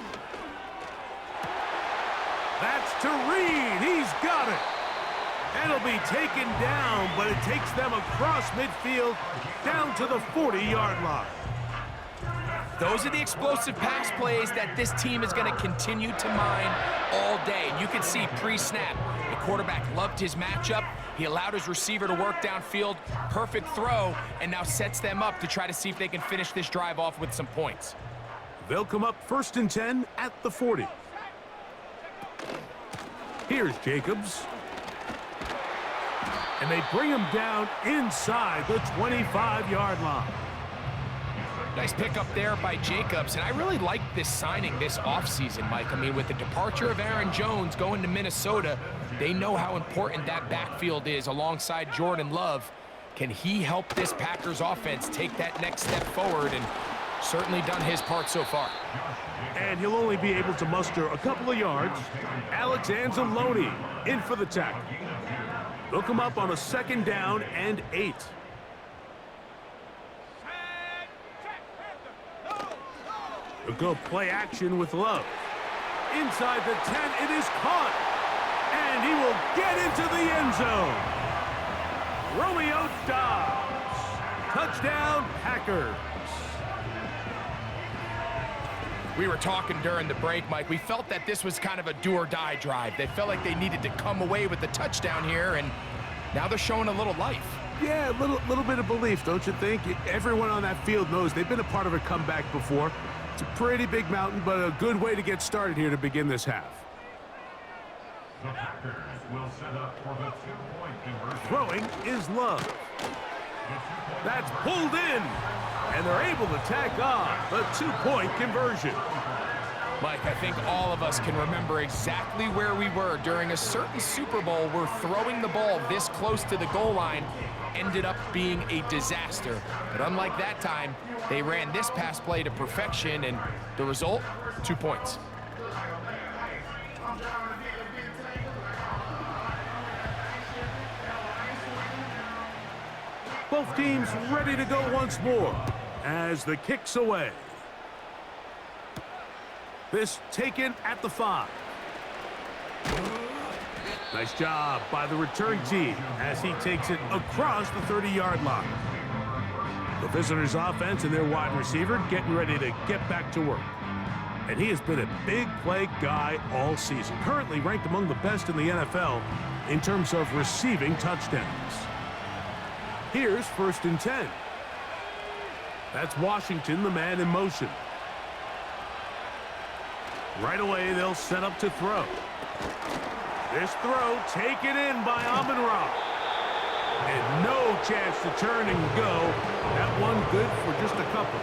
That's to Reed. He's got it. And it'll be taken down, but it takes them across midfield down to the 40-yard line. Those are the explosive pass plays that this team is going to continue to mine all day. And you can see pre-snap, the quarterback loved his matchup. He allowed his receiver to work downfield. Perfect throw, and now sets them up to try to see if they can finish this drive off with some points. They'll come up 1st and 10 at the 40. Here's Jacobs. And they bring him down inside the 25-yard line. Nice pickup there by Jacobs, and I really like this signing this offseason, Mike. I mean, with the departure of Aaron Jones going to Minnesota, they know how important that backfield is alongside Jordan Love. Can he help this Packers offense take that next step forward? And certainly done his part so far. And he'll only be able to muster a couple of yards. Alex Anzalone in for the tackle. They'll come up on a 2nd down and 8. They'll go play action with Love. Inside the 10, it is caught. And he will get into the end zone. Romeo Dobbs. Touchdown, Packers. We were talking during the break, Mike. We felt that this was kind of a do-or-die drive. They felt like they needed to come away with the touchdown here, and now they're showing a little life. Yeah, a little bit of belief, don't you think? Everyone on that field knows they've been a part of a comeback before. It's a pretty big mountain, but a good way to get started here to begin this half. The Packers will set up for the 2-point conversion. Throwing is Love. That's pulled in, and they're able to tack on the 2-point conversion. Mike, I think all of us can remember exactly where we were during a certain Super Bowl where throwing the ball this close to the goal line ended up being a disaster. But unlike that time, they ran this pass play to perfection, and the result, 2 points. Both teams ready to go once more as the kick's away. This taken at the 5. Nice job by the return team as he takes it across the 30-yard line. The visitors' offense and their wide receiver getting ready to get back to work. And he has been a big play guy all season. Currently ranked among the best in the NFL in terms of receiving touchdowns. Here's 1st and 10. That's Washington, the man in motion. Right away, they'll set up to throw. This throw taken in by Amon-Ra. And no chance to turn and go. That one good for just a couple.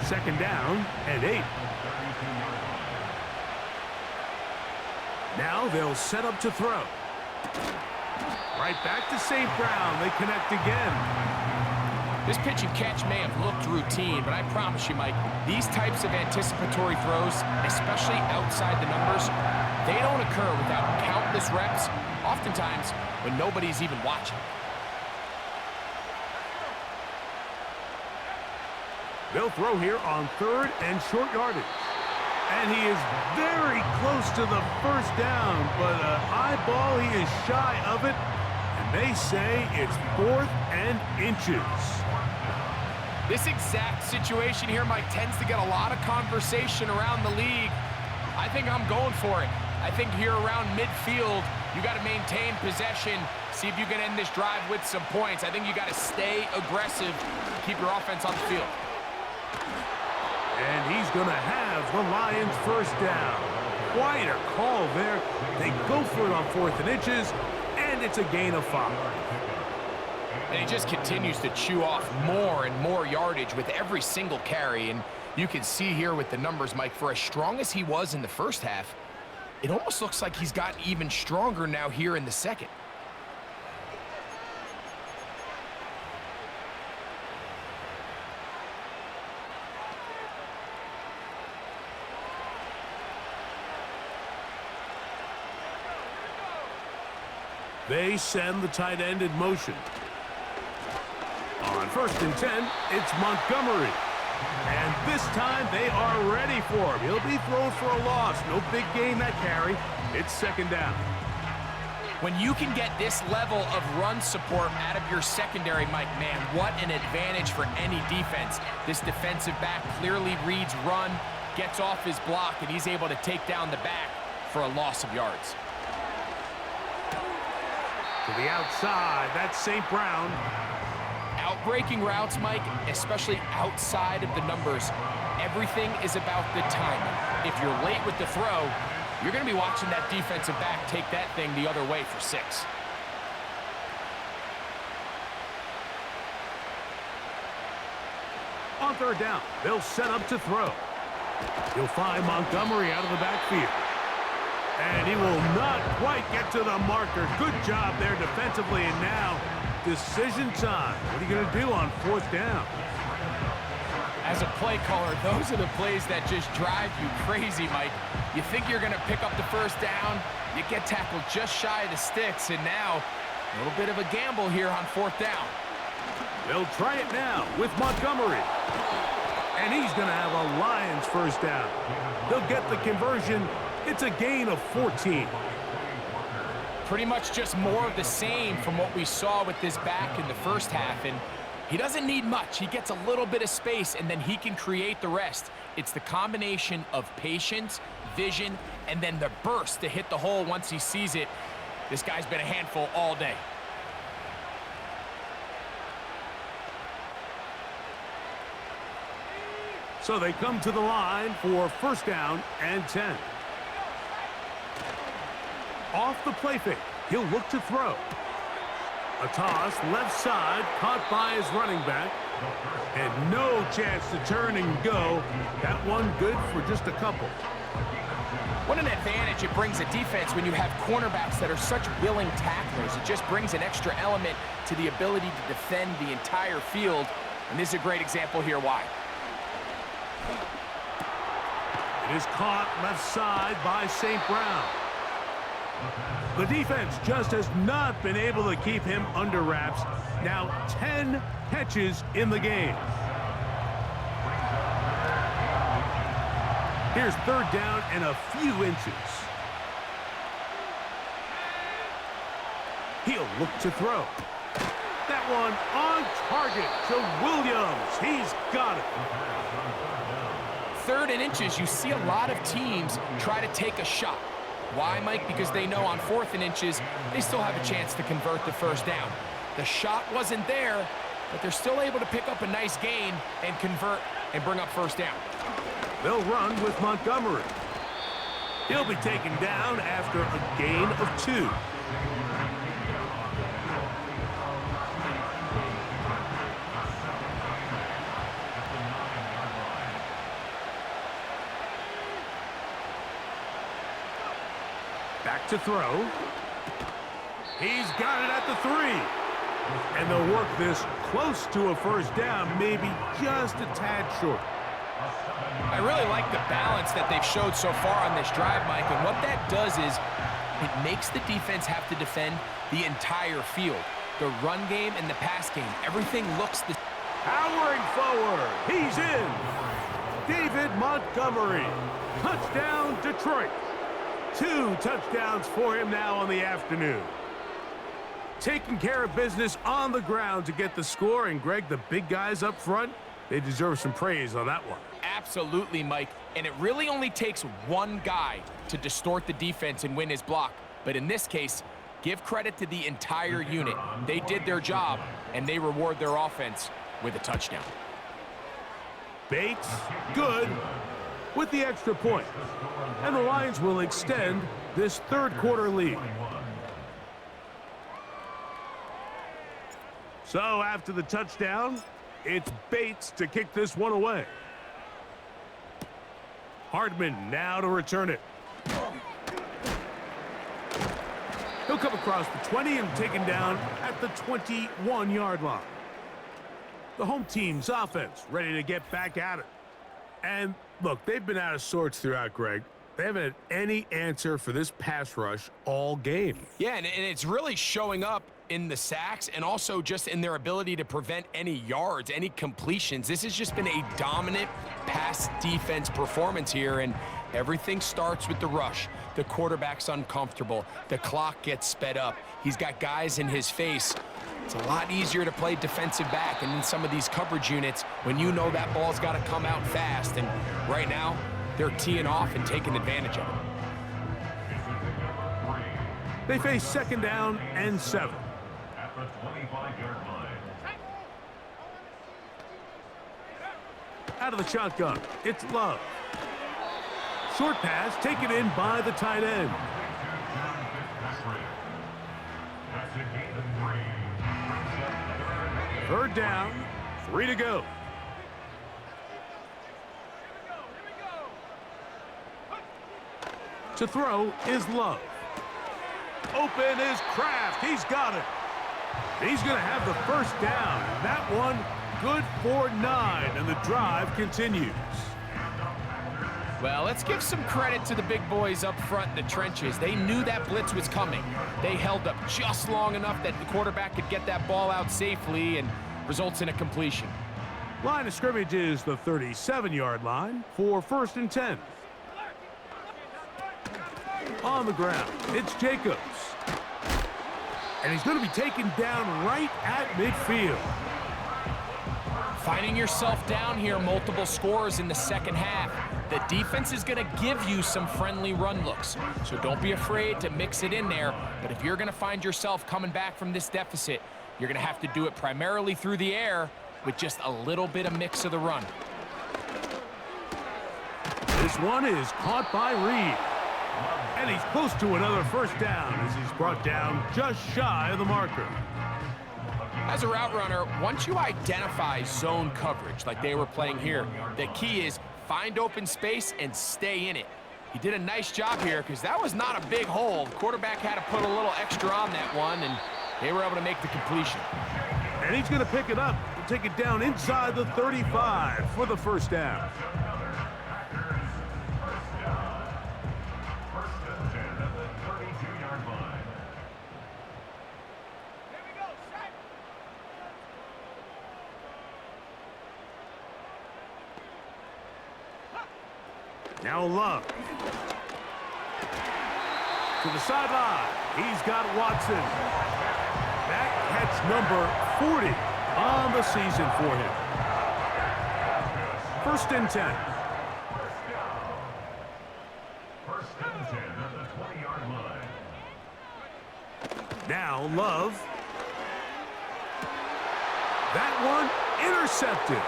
2nd down and 8. Now they'll set up to throw. Right back to St. Brown. They connect again. This pitch and catch may have looked routine, but I promise you, Mike, these types of anticipatory throws, especially outside the numbers, they don't occur without countless reps, oftentimes when nobody's even watching. They'll throw here on 3rd and short yardage. And he is very close to the 1st down, but an eyeball, he is shy of it. And they say it's 4th and inches. This exact situation here, Mike, tends to get a lot of conversation around the league. I think I'm going for it. I think here around midfield, you got to maintain possession, see if you can end this drive with some points. I think you got to stay aggressive, keep your offense on the field. And he's going to have the Lions first down. Quite a call there. They go for it on 4th and inches, and it's a gain of 5. And he just continues to chew off more and more yardage with every single carry. And you can see here with the numbers, Mike, for as strong as he was in the first half, it almost looks like he's gotten even stronger now here in the second. They send the tight end in motion. On 1st and 10, it's Montgomery. And this time they are ready for him. He'll be thrown for a loss. No big gain that carry. It's 2nd down. When you can get this level of run support out of your secondary, Mike, man, what an advantage for any defense. This defensive back clearly reads run, gets off his block, and he's able to take down the back for a loss of yards. To the outside, that's St. Brown. Outbreaking routes, Mike, especially outside of the numbers, everything is about the timing. If you're late with the throw, you're going to be watching that defensive back take that thing the other way for 6. On 3rd down, they'll set up to throw. You'll find Montgomery out of the backfield. And he will not quite get to the marker. Good job there defensively, and now decision time. What are you going to do on 4th down? As a play caller, those are the plays that just drive you crazy, Mike. You think you're going to pick up the 1st down, you get tackled just shy of the sticks, and now a little bit of a gamble here on 4th down. They'll try it now with Montgomery. And he's going to have a Lions first down. They'll get the conversion. It's a gain of 14. Pretty much just more of the same from what we saw with this back in the first half. And he doesn't need much. He gets a little bit of space, and then he can create the rest. It's the combination of patience, vision, and then the burst to hit the hole once he sees it. This guy's been a handful all day. So they come to the line for 1st down and 10. Off the play fake, he'll look to throw. A toss left side, caught by his running back. And no chance to turn and go. That one good for just a couple. What an advantage it brings a defense when you have cornerbacks that are such willing tacklers. It just brings an extra element to the ability to defend the entire field. And this is a great example here why. It is caught left side by St. Brown. The defense just has not been able to keep him under wraps. Now 10 catches in the game. Here's 3rd down and a few inches. He'll look to throw. That one on target to Williams. He's got it. 3rd and inches, you see a lot of teams try to take a shot. Why, Mike? Because they know on 4th and inches, they still have a chance to convert the 1st down. The shot wasn't there, but they're still able to pick up a nice gain and convert and bring up 1st down. They'll run with Montgomery. He'll be taken down after a gain of 2. Back to throw. He's got it at the 3. And they'll work this close to a 1st down, maybe just a tad short. I really like the balance that they've showed so far on this drive, Mike, and what that does is it makes the defense have to defend the entire field. The run game and the pass game, everything looks the... Powering forward, he's in. David Montgomery, touchdown Detroit. 2 touchdowns for him now on the afternoon. Taking care of business on the ground to get the score, and Greg, the big guys up front, they deserve some praise on that one. Absolutely, Mike. And it really only takes one guy to distort the defense and win his block. But in this case, give credit to the entire unit. They did their job, and they reward their offense with a touchdown. Bates, good, with the extra point. And the Lions will extend this third quarter lead. So after the touchdown, it's Bates to kick this one away. Hardman now to return it. He'll come across the 20 and taken down at the 21-yard line. The home team's offense ready to get back at it. And look, they've been out of sorts throughout, Greg. They haven't had any answer for this pass rush all game. Yeah, and it's really showing up in the sacks and also just in their ability to prevent any yards, any completions. This has just been a dominant pass defense performance here, and everything starts with the rush. The quarterback's uncomfortable. The clock gets sped up. He's got guys in his face. It's a lot easier to play defensive back and in some of these coverage units when you know that ball's got to come out fast. And right now, they're teeing off and taking advantage of it. They face second down and 7. At the 25-yard line. Out of the shotgun, it's Love. Short pass taken in by the tight end. Third down, 3 to go. To throw is Love. Open is Kraft. He's got it. He's going to have the first down. And that one good for 9, and the drive continues. Well, let's give some credit to the big boys up front in the trenches. They knew that blitz was coming. They held up just long enough that the quarterback could get that ball out safely and results in a completion. Line of scrimmage is the 37-yard line for 1st and 10. On the ground, it's Jacobs. And he's going to be taken down right at midfield. Finding yourself down here, multiple scores in the second half. The defense is going to give you some friendly run looks, so don't be afraid to mix it in there. But if you're going to find yourself coming back from this deficit, you're going to have to do it primarily through the air with just a little bit of mix of the run. This one is caught by Reed. And he's close to another first down as he's brought down just shy of the marker. As a route runner, once you identify zone coverage like they were playing here, the key is find open space and stay in it. He did a nice job here because that was not a big hole. The quarterback had to put a little extra on that one, and they were able to make the completion. And he's going to pick it up and take it down inside the 35 for the first down. Now Love. To the sideline. He's got Watson. That catch number 40 on the season for him. 1st and 10. First and 10 at the 20-yard line. Now Love. That one intercepted.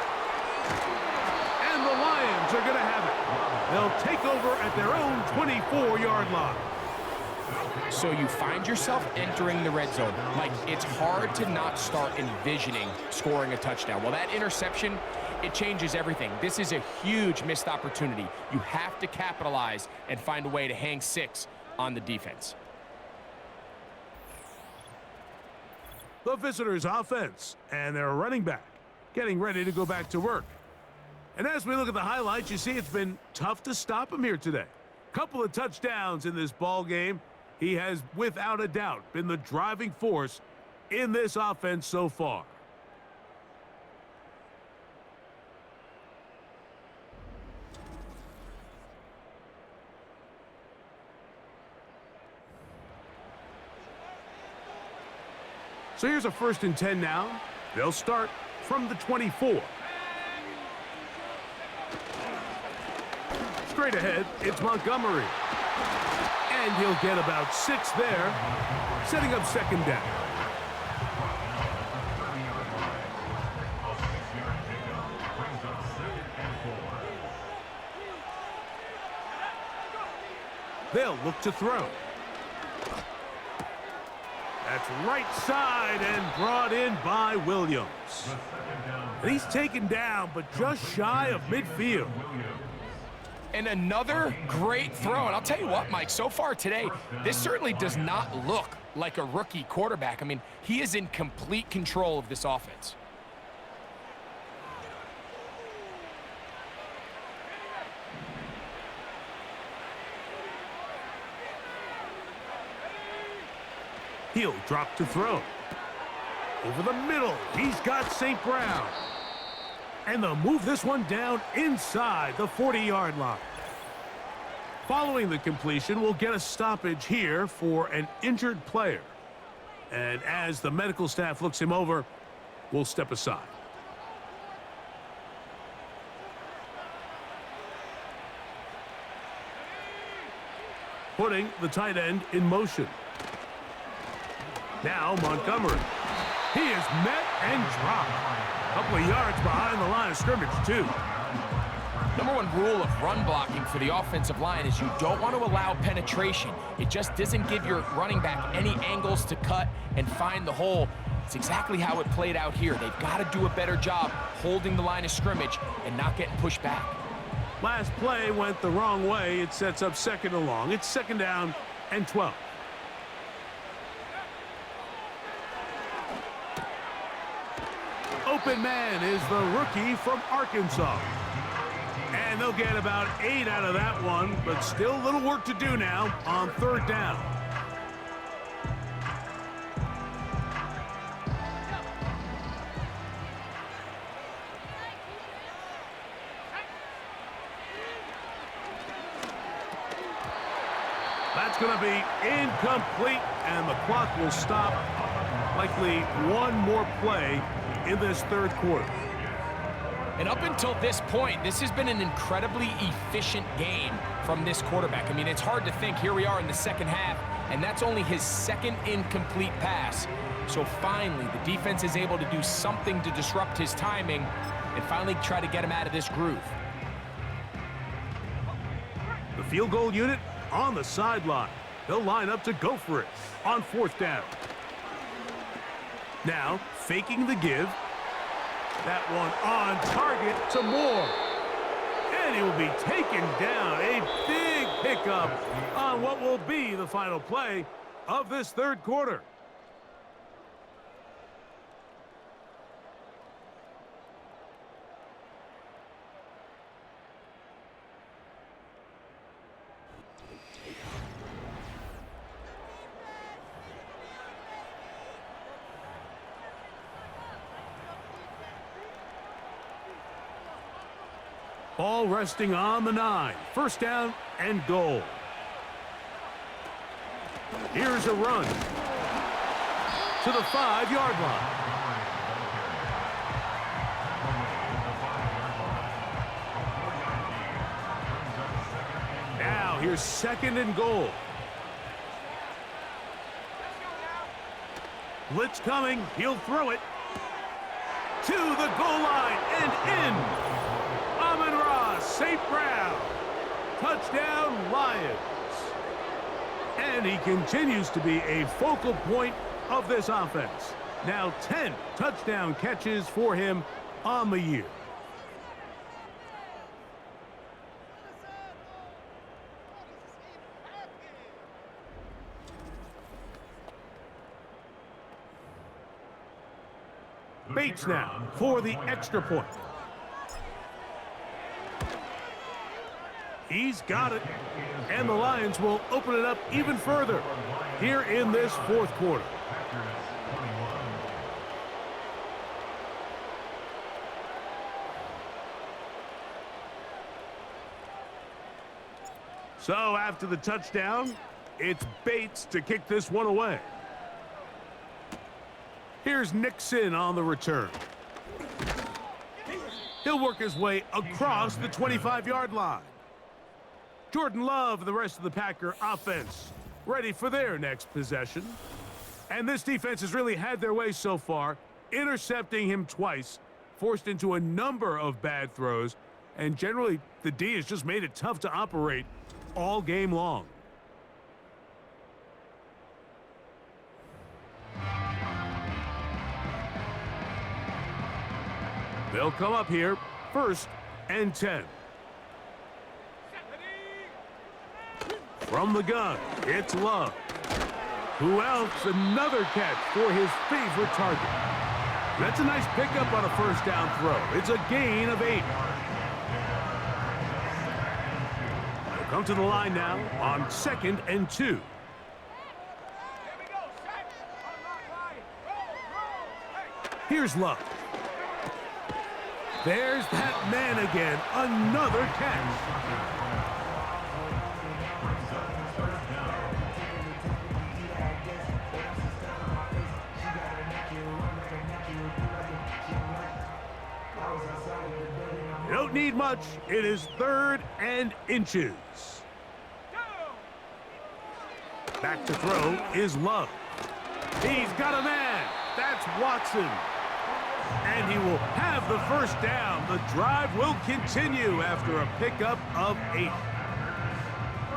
And the Lions are going to have it. They'll take over at their own 24-yard line. So you find yourself entering the red zone. Mike, it's hard to not start envisioning scoring a touchdown. Well, that interception, it changes everything. This is a huge missed opportunity. You have to capitalize and find a way to hang 6 on the defense. The visitors' offense and their running back getting ready to go back to work. And as we look at the highlights, you see it's been tough to stop him here today. Couple of touchdowns in this ball game. He has, without a doubt, been the driving force in this offense so far. So here's a 1st and 10 now. They'll start from the 24. Straight ahead, it's Montgomery. And he'll get about 6 there, setting up second down. They'll look to throw. That's right side and brought in by Williams. And he's taken down, but just shy of midfield. And another great throw. And I'll tell you what, Mike, so far today, this certainly does not look like a rookie quarterback. I mean, he is in complete control of this offense. He'll drop to throw. Over the middle, he's got St. Brown. And they'll move this one down inside the 40-yard line. Following the completion, we'll get a stoppage here for an injured player. And as the medical staff looks him over, we'll step aside. Putting the tight end in motion. Now Montgomery. He is met and dropped. A couple of yards behind the line of scrimmage, too. Number one rule of run blocking for the offensive line is you don't want to allow penetration. It just doesn't give your running back any angles to cut and find the hole. It's exactly how it played out here. They've got to do a better job holding the line of scrimmage and not getting pushed back. Last play went the wrong way. It sets up second and long. It's second down and 12. Open man is the rookie from Arkansas. And they'll get about 8 out of that one, but still little work to do now on third down. That's going to be incomplete, and the clock will stop. Likely one more play in this third quarter. And up until this point, this has been an incredibly efficient game from this quarterback. I mean, it's hard to think. Here we are in the second half, and that's only his second incomplete pass. So finally, the defense is able to do something to disrupt his timing and finally try to get him out of this groove. The field goal unit on the sideline. They'll line up to go for it on fourth down. Now, faking the give. That one on target to Moore. And he will be taken down. A big pickup on what will be the final play of this third quarter. Ball resting on the 9. First down and goal. Here's a run to the 5-yard line. Now here's second and goal. Blitz coming. He'll throw it to the goal line and in. St. Brown. Touchdown, Lions. And he continues to be a focal point of this offense. Now 10 touchdown catches for him on the year. Bates now for the extra point. He's got it, and the Lions will open it up even further here in this fourth quarter. So after the touchdown, it's Bates to kick this one away. Here's Nixon on the return. He'll work his way across the 25-yard line. Jordan Love and the rest of the Packer offense ready for their next possession. And this defense has really had their way so far, intercepting him twice, forced into a number of bad throws, and generally the D has just made it tough to operate all game long. They'll come up here, 1st and 10. From the gun, it's Love. Who else? Another catch for his favorite target. That's a nice pickup on a 1st down throw. It's a gain of 8. They'll come to the line now on 2nd and 2. Here's Love. There's that man again. Another catch. You don't need much. It is 3rd and inches. Back to throw is Love. He's got a man. That's Watson. And he will have the 1st down. The drive will continue after a pickup of 8.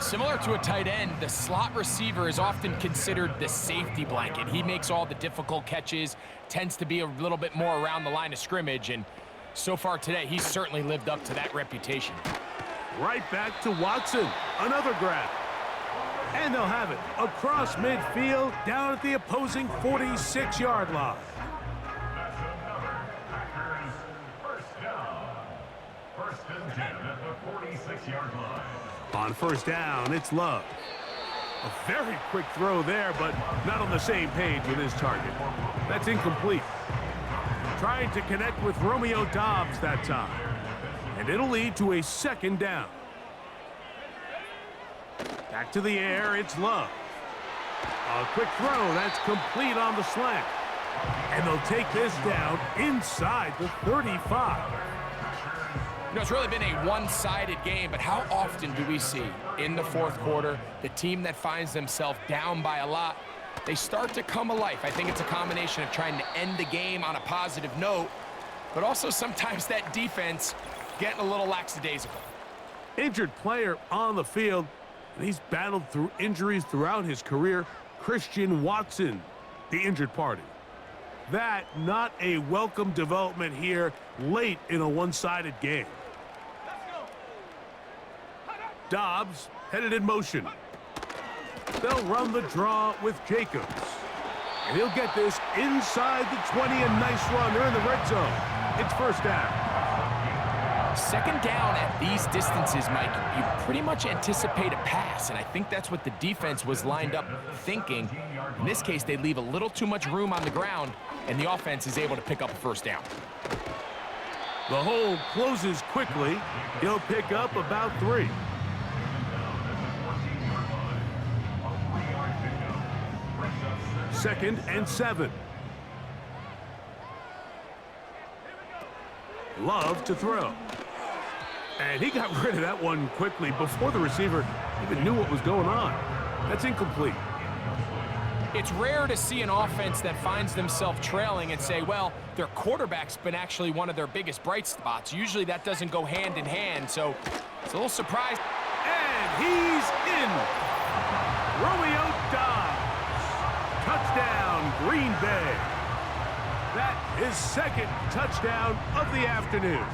Similar to a tight end, the slot receiver is often considered the safety blanket. He makes all the difficult catches, tends to be a little bit more around the line of scrimmage, and so far today, he's certainly lived up to that reputation. Right back to Watson. Another grab. And they'll have it across midfield down at the opposing 46-yard line. That's another Packers first down. 1st and 10 at the 46-yard line. On 1st down, it's Love. A very quick throw there, but not on the same page with his target. That's incomplete. Trying to connect with Romeo Doubs that time. And it'll lead to a 2nd down. Back to the air, it's Love. A quick throw, that's complete on the slant. And they'll take this down inside the 35. You know, it's really been a one-sided game, but how often do we see in the 4th quarter the team that finds themselves down by a lot, they start to come alive? I think it's a combination of trying to end the game on a positive note, but also sometimes that defense getting a little lackadaisical. Injured player on the field, and he's battled through injuries throughout his career. Christian Watson, the injured party. That not a welcome development here late in a one-sided game. Doubs headed in motion. They'll run the draw with Jacobs. And he'll get this inside the 20. A nice run. They're in the red zone. It's 1st down. 2nd down at these distances, Mike, you pretty much anticipate a pass, and I think that's what the defense was lined up thinking. In this case, they leave a little too much room on the ground, and the offense is able to pick up a 1st down. The hole closes quickly. He'll pick up about 3. Second and 7. Love to throw. And he got rid of that one quickly before the receiver even knew what was going on. That's incomplete. It's rare to see an offense that finds themselves trailing and say, well, their quarterback's been actually one of their biggest bright spots. Usually that doesn't go hand in hand, so it's a little surprised. And he's in. Romeo Doubs. Touchdown, Green Bay. That is 2nd touchdown of the afternoon.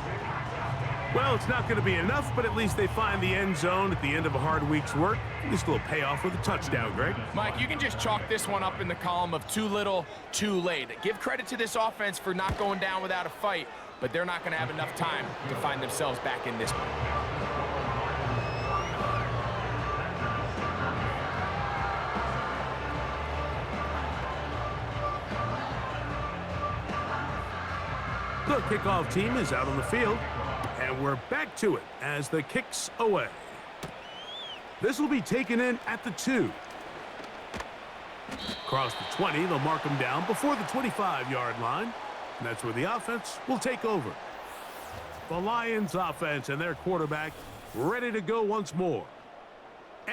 Well, it's not going to be enough, but at least they find the end zone at the end of a hard week's work. At least a little payoff with a touchdown, Greg. Mike, you can just chalk this one up in the column of too little, too late. Give credit to this offense for not going down without a fight, but they're not going to have enough time to find themselves back in this one. The kickoff team is out on the field, and we're back to it as the kick's away. This will be taken in at the 2. Across the 20, they'll mark him down before the 25-yard line. And that's where the offense will take over. The Lions offense and their quarterback ready to go once more.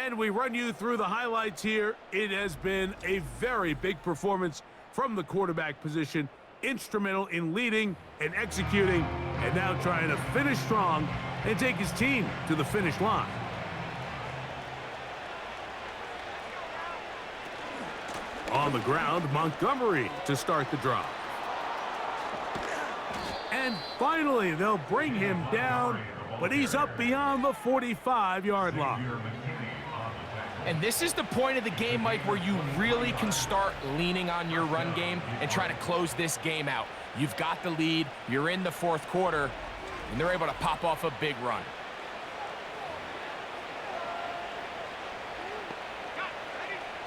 And we run you through the highlights here. It has been a very big performance from the quarterback position. Instrumental in leading and executing, and now trying to finish strong and take his team to the finish line. On the ground, Montgomery to start the drive. And finally, they'll bring him down, but he's up beyond the 45-yard line. And this is the point of the game, Mike, where you really can start leaning on your run game and try to close this game out. You've got the lead, you're in the fourth quarter, and they're able to pop off a big run.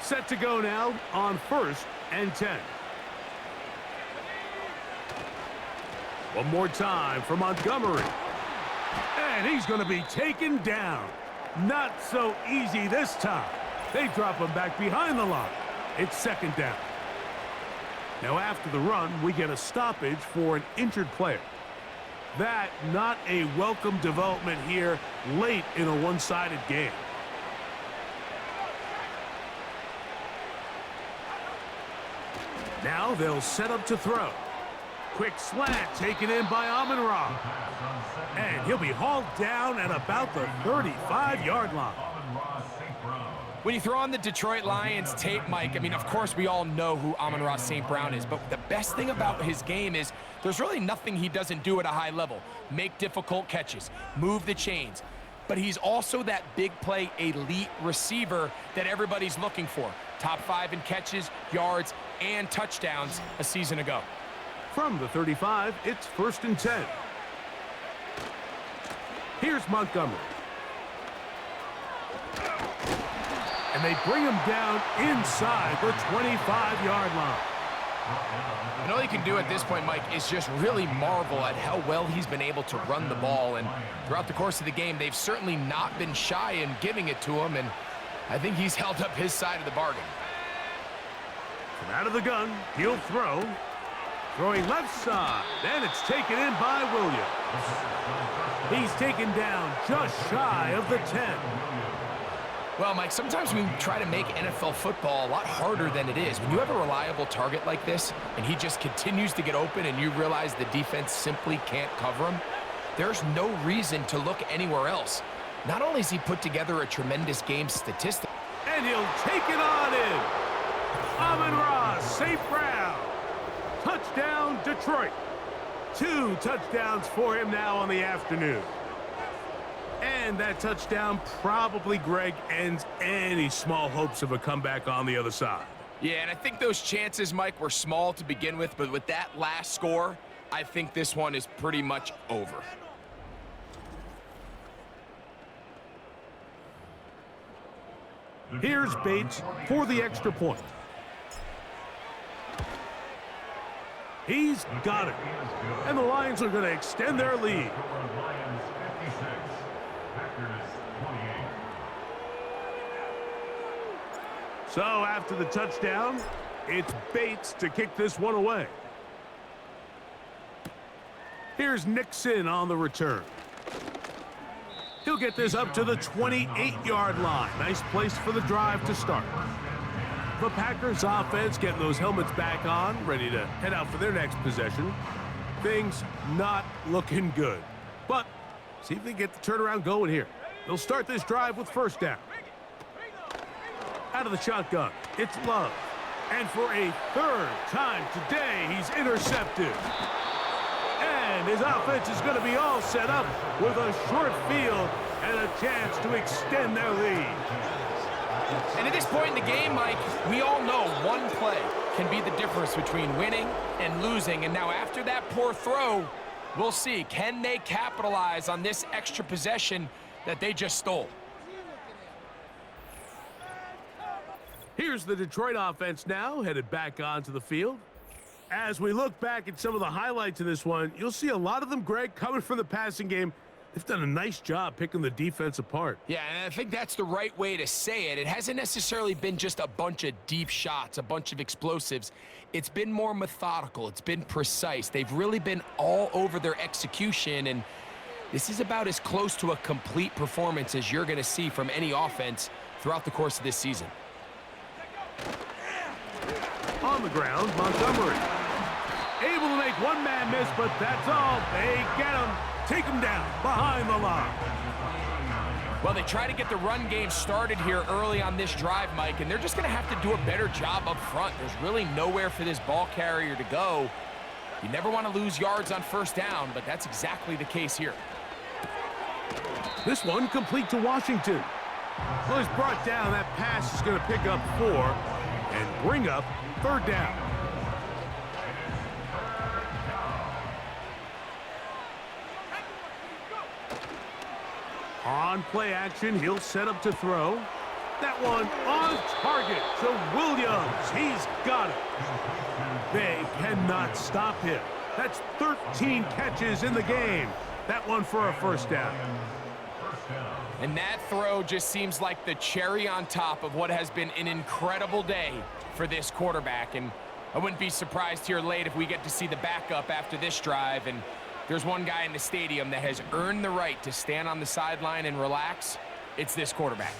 Set to go now on 1st and 10. One more time for Montgomery. And he's going to be taken down. Not so easy this time. They drop him back behind the line. It's 2nd down. Now after the run, we get a stoppage for an injured player. That not a welcome development here late in a one-sided game. Now they'll set up to throw. Quick slant taken in by Amon-Ra. And he'll be hauled down at about the 35-yard line. When you throw on the Detroit Lions tape, Mike, I mean, of course, we all know who Amon-Ra St. Brown is, but the best thing about his game is there's really nothing he doesn't do at a high level. Make difficult catches, move the chains. But he's also that big play elite receiver that everybody's looking for. Top 5 in catches, yards, and touchdowns a season ago. From the 35, it's 1st and 10. Here's Montgomery. And they bring him down inside the 25-yard line. And all you can do at this point, Mike, is just really marvel at how well he's been able to run the ball. And throughout the course of the game, they've certainly not been shy in giving it to him. And I think he's held up his side of the bargain. From out of the gun, he'll throw. Throwing left side, and it's taken in by Williams. He's taken down just shy of the 10. Well, Mike, sometimes we try to make NFL football a lot harder than it is. When you have a reliable target like this, and he just continues to get open, and you realize the defense simply can't cover him, there's no reason to look anywhere else. Not only has he put together a tremendous game statistic, And he'll take it on in. Amon-Ra St. Brown. Touchdown, Detroit. 2 touchdowns for him now on the afternoon. And that touchdown probably, Greg, ends any small hopes of a comeback on the other side. Yeah, and I think those chances, Mike, were small to begin with, but with that last score, I think this one is pretty much over. Here's Bates for the extra point. He's got it. And the Lions are going to extend their lead. Lions 56, Packers 28. So after the touchdown, it's Bates to kick this one away. Here's Nixon on the return. He'll get this up to the 28-yard line. Nice place for the drive to start. The Packers offense getting those helmets back on, ready to head out for their next possession. Things not looking good. But see if they get the turnaround going here. They'll start this drive with first down. Out of the shotgun, it's Love. And for a third time today, he's intercepted. And his offense is going to be all set up with a short field and a chance to extend their lead. And at this point in the game, Mike, we all know one play can be the difference between winning and losing. And now after that poor throw, we'll see, can they capitalize on this extra possession that they just stole? Here's the Detroit offense now, headed back onto the field. As we look back at some of the highlights of this one, you'll see a lot of them, Greg, coming from the passing game. They've done a nice job picking the defense apart. Yeah, and I think that's the right way to say it. It hasn't necessarily been just a bunch of deep shots, a bunch of explosives. It's been more methodical. It's been precise. They've really been all over their execution, and this is about as close to a complete performance as you're going to see from any offense throughout the course of this season. On the ground, Montgomery. Able to make one man miss, but that's all. They get him. Take him down behind the line. Well, they try to get the run game started here early on this drive, Mike, and they're just going to have to do a better job up front. There's really nowhere for this ball carrier to go. You never want to lose yards on first down, but that's exactly the case here. This one complete to Washington. Well, he's brought down. That pass is going to pick up 4 and bring up 3rd down. On play action, he'll set up to throw. That one on target to Williams. He's got it. They cannot stop him. That's 13 catches in the game. That one for a 1st down. And that throw just seems like the cherry on top of what has been an incredible day for this quarterback. And I wouldn't be surprised here late if we get to see the backup after this drive. And there's one guy in the stadium that has earned the right to stand on the sideline and relax. It's this quarterback.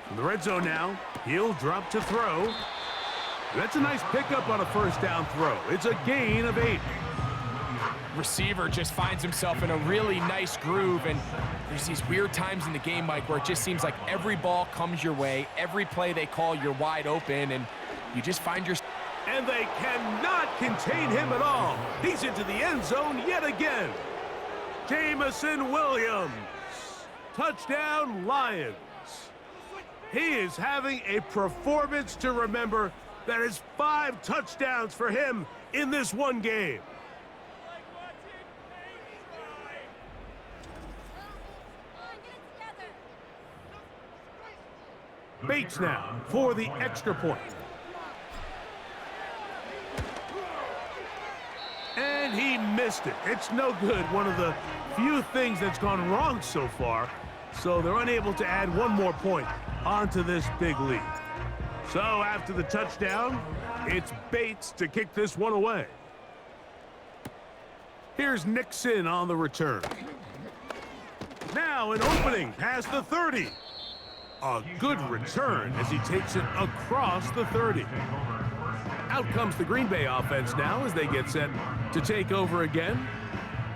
In the red zone now, he'll drop to throw. That's a nice pickup on a 1st down throw. It's a gain of 8. Receiver just finds himself in a really nice groove, and there's these weird times in the game, Mike, where it just seems like every ball comes your way, every play they call, you're wide open, and you just find yourself. And they cannot contain him at all. He's into the end zone yet again. Jamison Williams. Touchdown, Lions. He is having a performance to remember. That is 5 touchdowns for him in this one game. Bates now for the extra point. And he missed it. It's no good. One of the few things that's gone wrong so far. So they're unable to add one more point onto this big lead. So after the touchdown, it's Bates to kick this one away. Here's Nixon on the return. Now an opening past the 30. A good return as he takes it across the 30. Out comes the Green Bay offense now as they get set to take over again.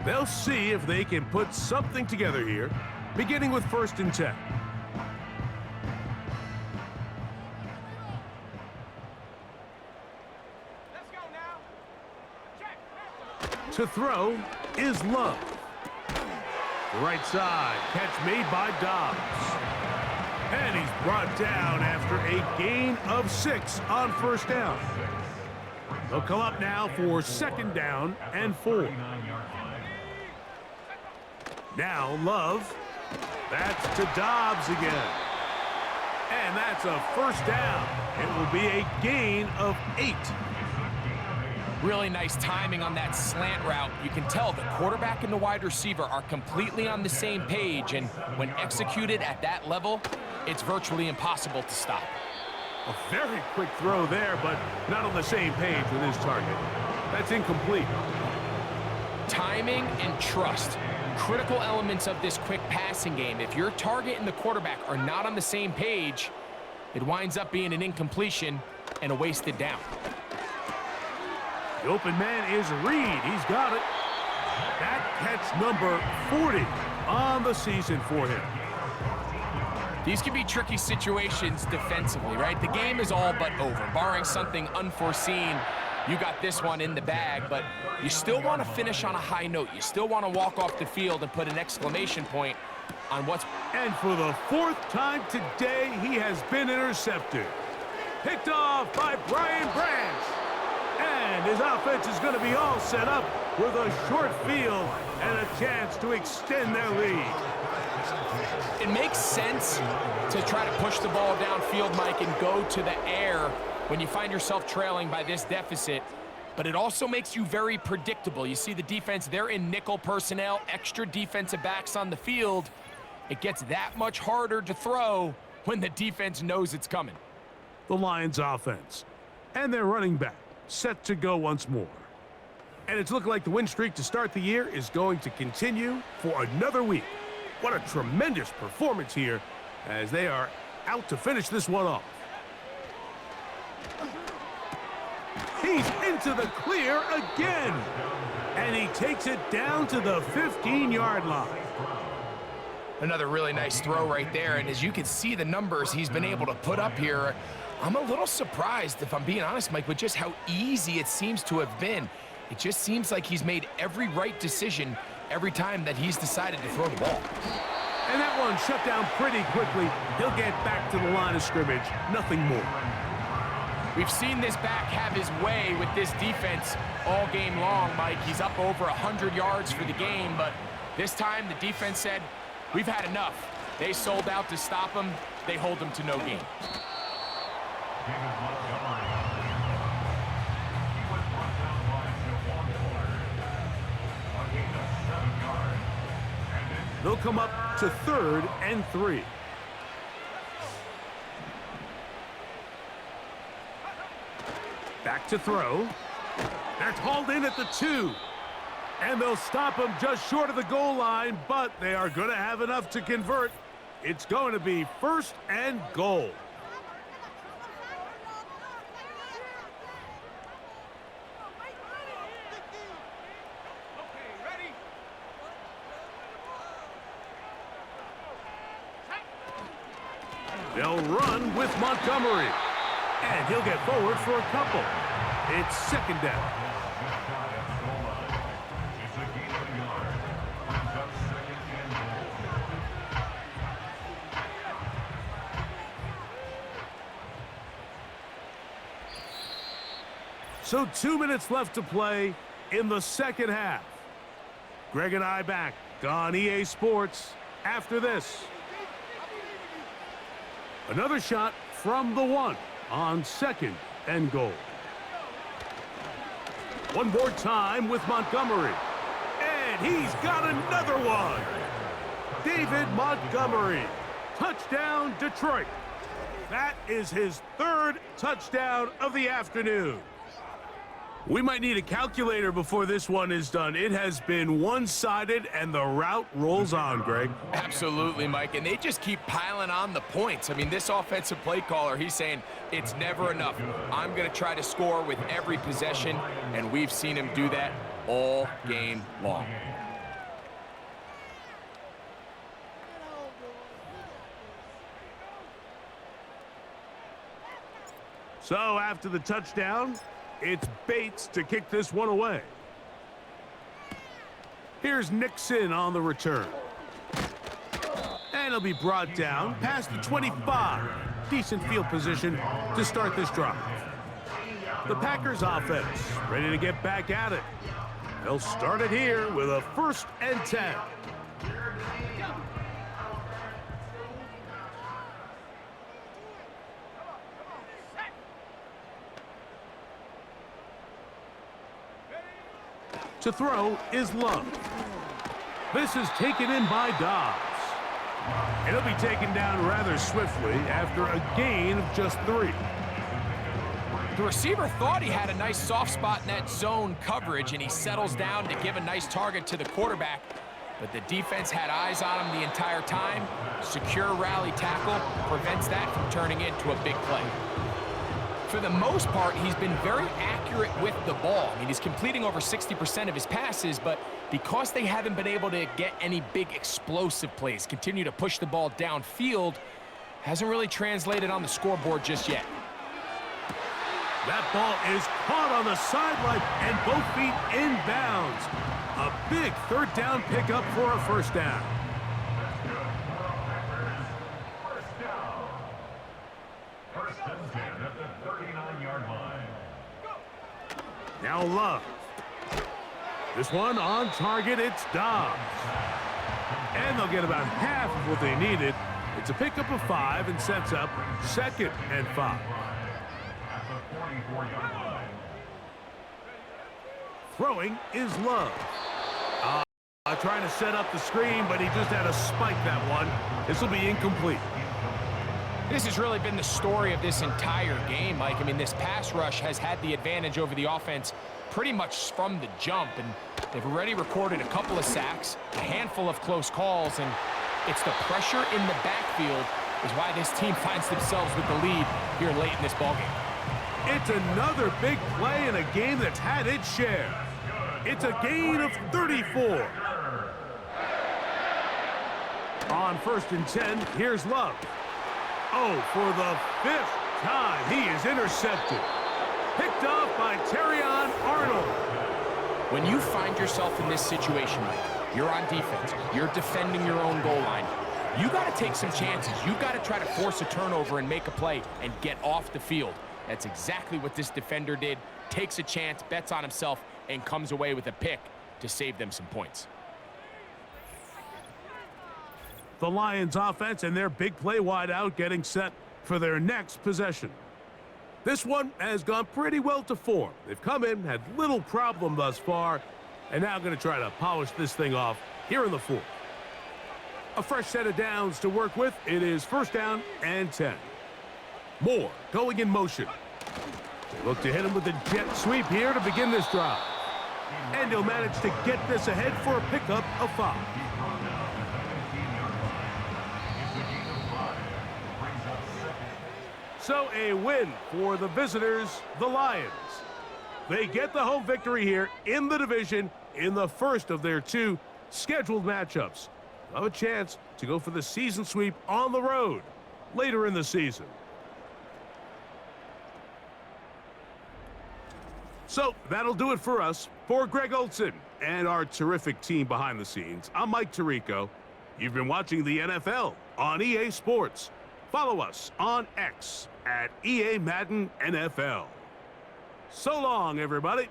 They'll see if they can put something together here, beginning with 1st and 10. To throw is Love. The right side, catch made by Dobbs. And he's brought down after a gain of 6 on 1st down. They'll come up now for 2nd down and 4. Now Love. That's to Dobbs again. And that's a 1st down. It will be a gain of 8. Really nice timing on that slant route. You can tell the quarterback and the wide receiver are completely on the same page, and when executed at that level, it's virtually impossible to stop. A very quick throw there, but not on the same page with his target. That's incomplete. Timing and trust, critical elements of this quick passing game. If your target and the quarterback are not on the same page, it winds up being an incompletion and a wasted down. The open man is Reed. He's got it. That catch number 40 on the season for him. These can be tricky situations defensively, right? The game is all but over. Barring something unforeseen, you got this one in the bag, but you still want to finish on a high note. You still want to walk off the field and put an exclamation point on what's... And for the 4th time today, he has been intercepted. Picked off by Brian Branch. And his offense is going to be all set up with a short field and a chance to extend their lead. It makes sense to try to push the ball downfield, Mike, and go to the air when you find yourself trailing by this deficit. But it also makes you very predictable. You see the defense, they're in nickel personnel, extra defensive backs on the field. It gets that much harder to throw when the defense knows it's coming. The Lions offense and their running back set to go once more. And it's looking like the win streak to start the year is going to continue for another week. What a tremendous performance here as they are out to finish this one off. He's into the clear again, and he takes it down to the 15-yard line. Another really nice throw right there, and as you can see the numbers he's been able to put up here, I'm a little surprised, if I'm being honest, Mike, with just how easy it seems to have been. It just seems like he's made every right decision every time that he's decided to throw the ball. And that one shut down pretty quickly. He'll get back to the line of scrimmage, nothing more. We've seen this back have his way with this defense all game long, Mike. He's up over 100 yards for the game, but this time the defense said, we've had enough. They sold out to stop him. They hold him to no gain. They'll come up to 3rd and 3. Back to throw. That's hauled in at the 2. And they'll stop him just short of the goal line, but they are going to have enough to convert. It's going to be 1st and goal. They'll run with Montgomery, and he'll get forward for a couple. It's 2nd down. So 2 minutes left to play in the 2nd half. Greg and I back on EA Sports after this. Another shot from the 1 on 2nd and goal. One more time with Montgomery. And he's got another one. David Montgomery. Touchdown, Detroit. That is his 3rd touchdown of the afternoon. We might need a calculator before this one is done. It has been one-sided, and the route rolls on, Greg. Absolutely, Mike, and they just keep piling on the points. I mean, this offensive play caller, he's saying it's never enough. I'm going to try to score with every possession, and we've seen him do that all game long. So after the touchdown, it's Bates to kick this one away. Here's Nixon on the return. And he'll be brought down past the 25. Decent field position to start this drive. The Packers offense ready to get back at it. They'll start it here with a 1st and 10. To throw is Love. This is taken in by Dobbs. And he'll be taken down rather swiftly after a gain of just 3. The receiver thought he had a nice soft spot in that zone coverage, and he settles down to give a nice target to the quarterback. But the defense had eyes on him the entire time. Secure rally tackle prevents that from turning into a big play. For the most part, he's been very accurate with the ball. I mean, he's completing over 60% of his passes, but because they haven't been able to get any big explosive plays, continue to push the ball downfield, hasn't really translated on the scoreboard just yet. That ball is caught on the sideline and both feet inbounds. A big 3rd down pickup for a 1st down. Now Love. This one on target, it's Dobbs. And they'll get about half of what they needed. It's a pickup of 5 and sets up 2nd and 5. Throwing is Love. Trying to set up the screen, but he just had to spike that one. This will be incomplete. This has really been the story of this entire game, Mike. I mean, this pass rush has had the advantage over the offense pretty much from the jump, and they've already recorded a couple of sacks, a handful of close calls, and it's the pressure in the backfield is why this team finds themselves with the lead here late in this ballgame. It's another big play in a game that's had its share. It's a gain of 34. On 1st and 10, here's Love. Oh, for the 5th time, he is intercepted. Picked off by Terrion Arnold. When you find yourself in this situation, you're on defense, you're defending your own goal line, you got to take some chances. You got to try to force a turnover and make a play and get off the field. That's exactly what this defender did. Takes a chance, bets on himself, and comes away with a pick to save them some points. The Lions offense and their big play wide out getting set for their next possession. This one has gone pretty well to form. They've come in, had little problem thus far, and now going to try to polish this thing off here in the 4th. A fresh set of downs to work with. It is 1st down and 10. Moore going in motion. Look to hit him with a jet sweep here to begin this drive. And he'll manage to get this ahead for a pickup of 5. So a win for the visitors, the Lions. They get the home victory here in the division in the first of their 2 scheduled matchups. They'll have a chance to go for the season sweep on the road later in the season. So that'll do it for us. For Greg Olson and our terrific team behind the scenes, I'm Mike Tirico. You've been watching the NFL on EA Sports. Follow us on X at EA Madden NFL. So long, everybody.